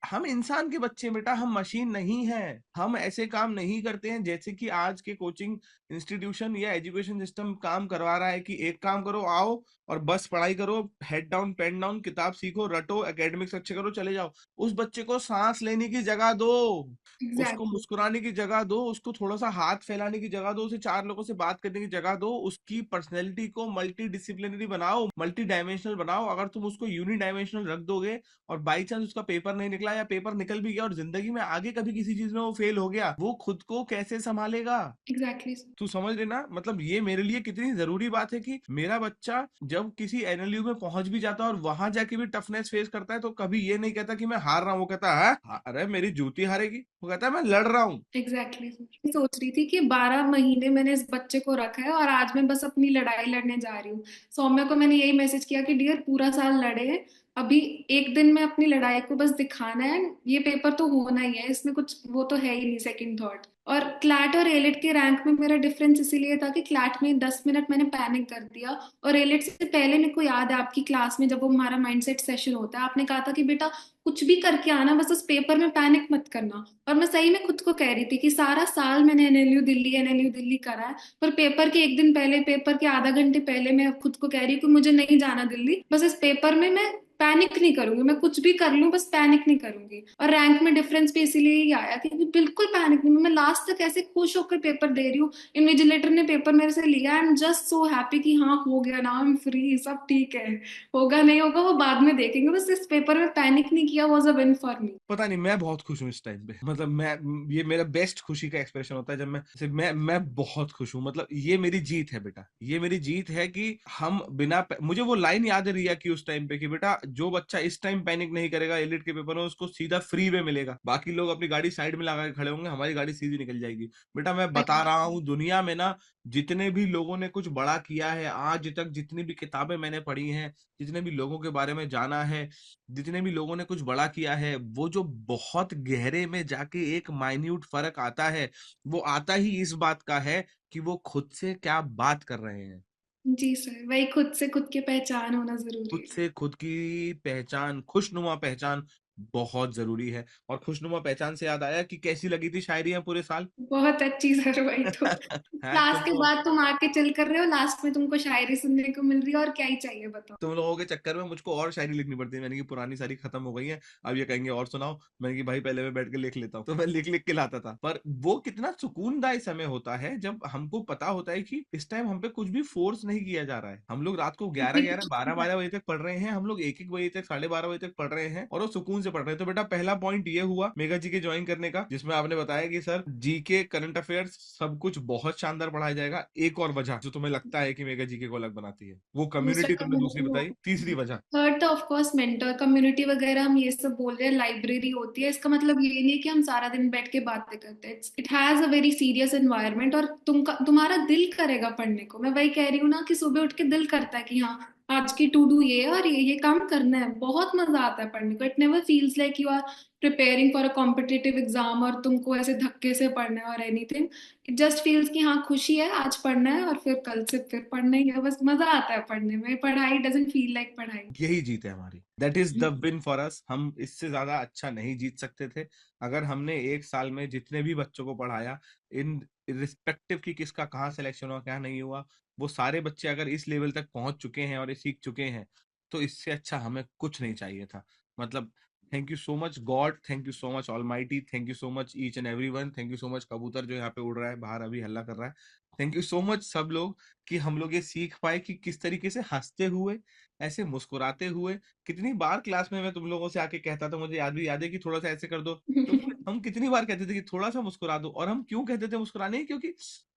हम इंसान के बच्चे हैं बेटा, हम मशीन नहीं है। हम ऐसे काम नहीं करते हैं जैसे कि आज के कोचिंग इंस्टीट्यूशन या एजुकेशन सिस्टम काम करवा रहा है कि एक काम करो, आओ और बस पढ़ाई करो, हेड डाउन पेन डाउन, किताब सीखो, रटो, एकेडमिक्स अच्छे करो, चले जाओ। उस बच्चे को सांस लेने की जगह दो, उसको एग्जैक्टली। मुस्कुराने की जगह दो, उसको थोड़ा सा हाथ फैलाने की जगह दो, उसे 4 लोगों से बात करने की जगह दो, उसकी पर्सनैलिटी को मल्टी डिसिप्लिनरी बनाओ, मल्टी डायमेंशनल बनाओ। अगर तुम उसको यूनि डायमेंशनल रख दोगे और बाई चांस उसका पेपर नहीं नहीं निकला या पेपर निकल भी गया और जिंदगी में आगे कभी किसी चीज में वो फेल हो गया, वो खुद को कैसे संभालेगा? एग्जैक्टली। तू समझ लेना, मतलब ये मेरे लिए कितनी जरूरी बात है कि मेरा बच्चा जब किसी एनएलयू में पहुंच भी जाता है और वहां जाके भी टफनेस फेस करता है, तो कभी ये नहीं कहता कि मैं हार रहा हूँ। वो कहता है अरे मेरी जूती हारेगी, वो कहता है मैं लड़ रहा हूँ। Exactly exactly. सोच रही थी कि 12 महीने मैंने इस बच्चे को रखा है और आज मैं बस अपनी लड़ाई लड़ने जा रही हूँ। सौम्या को मैंने यही मैसेज किया कि डियर पूरा साल लड़े, अभी एक दिन में अपनी लड़ाई को बस दिखाना है, ये पेपर तो होना ही है, इसमें कुछ वो तो है ही नहीं सेकंड थॉट। और क्लैट और एलिट के रैंक में मेरा डिफरेंस इसीलिए था कि क्लैट में 10 मिनट मैंने पैनिक कर दिया, और एलिट से पहले मेरे को याद है आपकी क्लास में जब वो हमारा माइंडसेट सेशन होता है, आपने कहा था कि बेटा कुछ भी करके आना, बस उस पेपर में पैनिक मत करना। और मैं सही में खुद को कह रही थी कि सारा साल मैंने एनएलयू दिल्ली करा है, पर पेपर के एक दिन पहले, पेपर के आधा घंटे पहले मैं खुद को कह रही हूँ कि मुझे नहीं जाना दिल्ली, बस इस पेपर में मैं पैनिक नहीं करूंगी, मैं कुछ भी कर लूं बस पैनिक नहीं करूंगी। और रैंक में डिफरेंस भी इसीलिए ही आया क्योंकि बिल्कुल पैनिक नहीं, मैं लास्ट तक ऐसे खुश होकर पेपर दे रही हूँ। इन्विजिलेटर ने पेपर मेरे से लिया, I am just so happy कि हाँ हो गया, नाउ आई एम फ्री, सब ठीक है, होगा नहीं होगा वो बाद में देखेंगे, बस इस पेपर में पैनिक नहीं किया was a win for me. पता नहीं, मैं बहुत खुश हूँ इस टाइम पे। मतलब मैं, ये मेरा बेस्ट खुशी का एक्सप्रेशन होता है जब मैं बहुत खुश हूँ। मतलब ये मेरी जीत है बेटा, ये मेरी जीत है कि हम बिना मुझे वो लाइन याद है रिया की उस टाइम पे कि बेटा जो बच्चा इस टाइम पैनिक नहीं करेगा एलिट के पेपर में, उसको सीधा फ्री वे मिलेगा। बाकी लोग अपनी गाड़ी साइड में लगा के खड़े होंगे, हमारी गाड़ी सीधी निकल जाएगी। बेटा मैं बता रहा हूँ, दुनिया में ना जितने भी लोगों ने कुछ बड़ा किया है आज तक, जितनी भी किताबें मैंने पढ़ी हैं, जितने भी लोगों के बारे में जाना है, जितने भी लोगों ने कुछ बड़ा किया है, वो जो बहुत गहरे में जाके एक माइन्यूट फर्क आता है, वो आता ही इस बात का है कि वो खुद से क्या बात कर रहे हैं। जी सर, वही खुद से खुद की पहचान होना जरूरी खुद है। से खुद की पहचान, खुशनुमा पहचान बहुत जरूरी है। और खुशनुमा पहचान से याद आया कि कैसी लगी थी शायरियां पूरे साल। बहुत अच्छी सर, वही तो। है क्लास के तुमको, बाद तुम आके चिल कर रहे हो, लास्ट में तुमको शायरी सुनने को मिल रही है, और क्या ही चाहिए बताओ। तुम लोगों के चक्कर में मुझको और शायरी लिखनी पड़ती है। मैंने कि पुरानी सारी खत्म हो गई है, अब ये कहेंगे और सुनाओ। मैंने कि भाई पहले मैं बैठ के लिख लेता हूँ, तो मैं लिख लिख के लाता था। पर वो कितना सुकूनदायी समय होता है जब हमको पता होता है कि इस टाइम हम पे कुछ भी फोर्स नहीं किया जा रहा है। हम लोग रात को 11-11 12-12 बजे तक पढ़ रहे हैं, हम लोग 1-1 बजे तक, 12:30 बजे तक पढ़ रहे हैं, और वो सुकून से पढ़ रहे हैं। तो बेटा पहला पॉइंट ये हुआ मेगा जी के ज्वाइन करने का, जिसमें आपने बताया कि सर जीके, करंट अफेयर्स सब कुछ बहुत शानदार पढ़ाया जाएगा। एक और वजह जो तुम्हें लगता है कि मेगा जीके को अलग बनाती है, वो दूसरा कम्युनिटी तुमने दूसरी कम्युनिटी, बताई, तीसरी वजह। थर्ड तो ऑफ कोर्स मेंटर कम्युनिटी वगैरह, हम ये सब बोल रहे हैं, लाइब्रेरी होती है, इसका मतलब ये नहीं है कि हम सारा दिन बैठ के बातें करते हैं। It has a very serious environment, और तुम्हारा दिल करेगा पढ़ने को। मैं वही कह रही हूँ ना कि सुबह उठ के दिल करता है कि हाँ आज की टू डू ये है और ये काम करना है, बहुत मजा आता है पढ़ने को। It never feels like you are preparing for a competitive exam और तुमको ऐसे धक्के से पढ़ना है और एनीथिंग। इट जस्ट फील्स कि हाँ खुशी है, आज पढ़ना है और फिर कल से फिर पढ़ना ही है, बस मजा आता है पढ़ने में। पढ़ाई डजंट फील लाइक पढ़ाई। यही जीत है हमारी, that is the win for us. हम इससे ज्यादा अच्छा नहीं जीत सकते थे। अगर हमने एक साल में जितने भी बच्चों को पढ़ाया, इन रिस्पेक्टिव की किसका कहाँ सिलेक्शन हुआ क्या नहीं हुआ, वो सारे बच्चे अगर इस लेवल तक पहुंच चुके हैं और ये सीख चुके हैं, तो इससे अच्छा हमें कुछ नहीं चाहिए था। मतलब thank you so much God, thank you so much almighty, thank you so much each and everyone, thank you so much कबूतर जो यहाँ पे उड़ रहा है बाहर अभी हल्ला कर रहा है, थैंक यू सो मच सब लोग, कि हम लोग ये सीख पाए कि किस तरीके से हंसते हुए, ऐसे मुस्कुराते हुए। कितनी बार क्लास में मैं तुम लोगों से आके कहता था, मुझे याद है कि थोड़ा सा ऐसे कर दो, तो हम कितनी बार कहते थे कि थोड़ा सा मुस्कुरा दो। और हम क्यों कहते थे मुस्कुराने, क्योंकि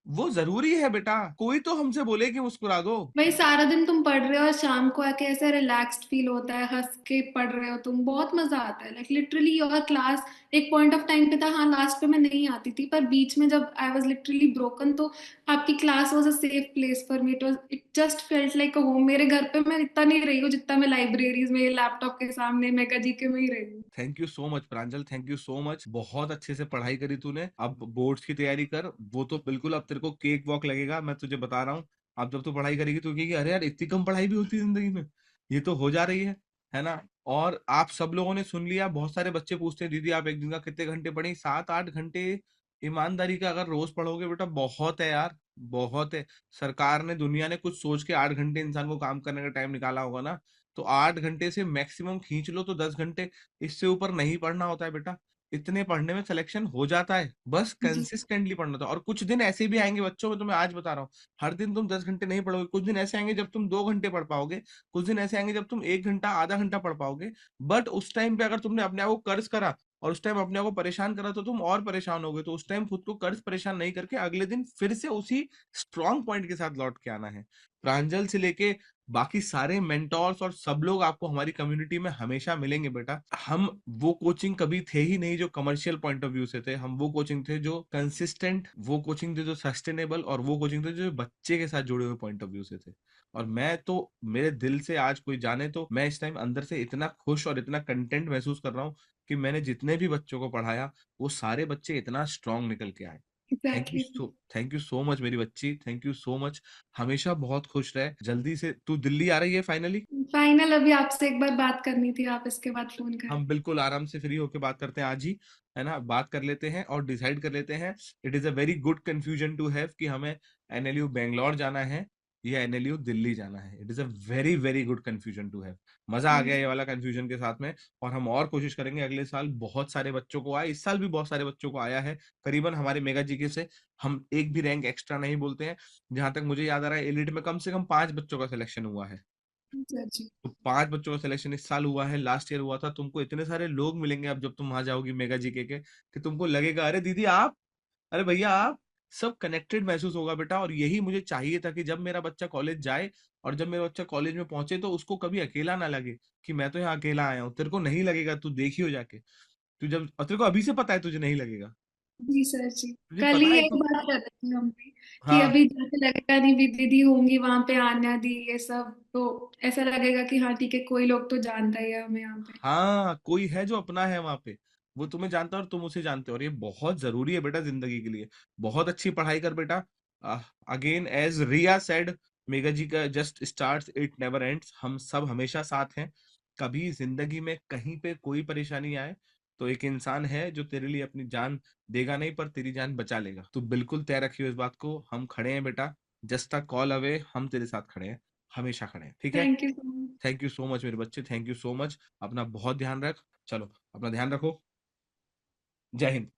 वो जरूरी है बेटा, कोई तो हमसे बोले कि मुस्कुरा दो। भाई सारा दिन तुम पढ़ रहे हो और शाम को आके ऐसे रिलैक्स्ड फील होता है, हंस के पढ़ रहे हो तुम, बहुत मजा आता है। लाइक लिटरली योर क्लास एक पॉइंट ऑफ टाइम पे था, हाँ लास्ट पे मैं नहीं आती थी, पर बीच में जब आई वाज लिटरली ब्रोकन, तो आपकी class was a safe place for me. It just felt like a home. मेरे घर पे मैं इतना नहीं रही हूँ जितना मैं लाइब्रेरीज में लैपटॉप के सामने मेगा जीके में ही रही हूँ। Thank you so much Pranjal, thank you so much, बहुत अच्छे से पढ़ाई करी तूने। अब बोर्ड्स की तैयारी कर, वो तो बिल्कुल अब तेरे को केक वॉक लगेगा, मैं तुझे बता रहा हूँ। अब जब तू पढ़ाई करेगी तो कहेगी अरे यार इतनी कम पढ़ाई भी होती है जिंदगी में, ये तो हो जा रही है ना। और आप सब लोगों ने सुन लिया, बहुत सारे बच्चे पूछते हैं दीदी आप एक दिन का कितने घंटे पढ़ी, 7-8 घंटे। ईमानदारी का अगर रोज पढ़ोगे बेटा बहुत है यार, बहुत है। सरकार ने, दुनिया ने कुछ सोच के 8 घंटे इंसान को काम करने का टाइम निकाला होगा ना, तो 8 घंटे से मैक्सिमम खींच लो तो 10 घंटे, इससे ऊपर नहीं पढ़ना होता है बेटा। इतने पढ़ने में सिलेक्शन हो जाता है, बस जी कंसिस्टेंटली पढ़ना था। और कुछ दिन ऐसे भी आएंगे बच्चों में, तुम्हें आज बता रहा हूँ, हर दिन तुम 10 घंटे नहीं पढ़ोगे, कुछ दिन ऐसे आएंगे जब तुम 2 घंटे पढ़ पाओगे, कुछ दिन ऐसे आएंगे जब तुम 1 घंटा आधा घंटा पढ़ पाओगे। बट उस टाइम पे अगर तुमने अपने आप को कर्ज करा और उस टाइम अपने आप को परेशान करा तो तुम और परेशान होगे। तो उस टाइम खुद को कर्ज परेशान नहीं करके अगले दिन फिर से उसी स्ट्रांग पॉइंट के साथ लौट के आना है। प्रांजल से लेके बाकी सारे मेंटोर्स और सब लोग आपको हमारी कम्युनिटी में हमेशा मिलेंगे बेटा। हम वो कोचिंग कभी थे ही नहीं जो कमर्शियल पॉइंट ऑफ व्यू से थे, हम वो कोचिंग थे जो कंसिस्टेंट, वो कोचिंग थे जो सस्टेनेबल, और वो कोचिंग थे जो बच्चे के साथ जुड़े हुए पॉइंट ऑफ व्यू से थे। और मैं तो मेरे दिल से, आज कोई जाने तो मैं इस टाइम अंदर से इतना खुश और इतना कंटेंट महसूस कर रहा हूँ कि मैंने जितने भी बच्चों को पढ़ाया वो सारे बच्चे इतना स्ट्रांग निकल के आए। Exactly. Thank you so much मेरी बच्ची, थैंक यू सो मच। हमेशा बहुत खुश रहे। जल्दी से तू दिल्ली आ रही है फाइनली? फाइनल अभी आपसे एक बार बात करनी थी, आप इसके बाद फोन करें। हम बिल्कुल आराम से फ्री होके बात करते हैं आज ही, है ना, बात कर लेते हैं और डिसाइड कर लेते हैं। It is a very good confusion to have कि हमें एनएलयू बेंगलोर जाना है या एनएलयू दिल्ली जाना है। It is a very very good confusion to have. मजा आ हाँ गया जी। ये वाला कंफ्यूजन के साथ में। और हम और कोशिश करेंगे अगले साल बहुत सारे बच्चों को आए, इस साल भी बहुत सारे बच्चों को आया है करीबन हमारे मेगा जीके से। हम एक भी रैंक एक्स्ट्रा नहीं बोलते हैं। जहां तक मुझे याद आ रहा है एलिट में कम से कम 5 बच्चों का सिलेक्शन हुआ है। सर जी। तो 5 बच्चों का सिलेक्शन इस साल हुआ है, लास्ट ईयर हुआ था। तुमको इतने सारे लोग मिलेंगे अब जब तुम वहां जाओगी मेगा जीके के कि तुमको लगेगा अरे दीदी आप, अरे भैया आप, सब कनेक्टेड महसूस होगा बेटा। और यही मुझे चाहिए था कि जब मेरा बच्चा कॉलेज जाए और जब मेरा बच्चा कॉलेज में पहुंचे तो उसको कभी अकेला ना लगे कि मैं तो यहाँ अकेला आया हूँ। तेरे को नहीं लगेगा, तू देखी हो जाके, तू जब, और तेरे को अभी से पता है तुझे नहीं लगेगा, जी सर जी। तुझे कल ही पता है यही तू। बात कर रहे थे हम भी कि हाँ अभी जाके लगेगा नहीं भी दीदी होंगी वहां पे, आन्या दी, ये सब तो ऐसा लगेगा कि हाँ ठीक है, कोई लोग तो जानता ही है हमें यहाँ पे। हाँ, कोई है जो अपना है वहां पे, वो तुम्हें जानता है और तुम उसे जानते हो। और ये बहुत जरूरी है बेटा जिंदगी के लिए। बहुत अच्छी पढ़ाई कर बेटा। अगेन एज रिया सेड, मेगा जी का just starts it never ends. हम सब हमेशा साथ हैं। कभी जिंदगी में कहीं पे कोई परेशानी आए तो एक इंसान है जो तेरे लिए अपनी जान देगा नहीं पर तेरी जान बचा लेगा। तो बिल्कुल तय रखियो इस बात को, हम खड़े हैं बेटा, जस्ट अ कॉल अवे, हम तेरे साथ खड़े हैं, हमेशा खड़े हैं, ठीक है? Thank you so much. Thank you so much मेरे बच्चे, थैंक यू सो मच। अपना बहुत ध्यान रख। चलो अपना ध्यान रखो। जय हिंद।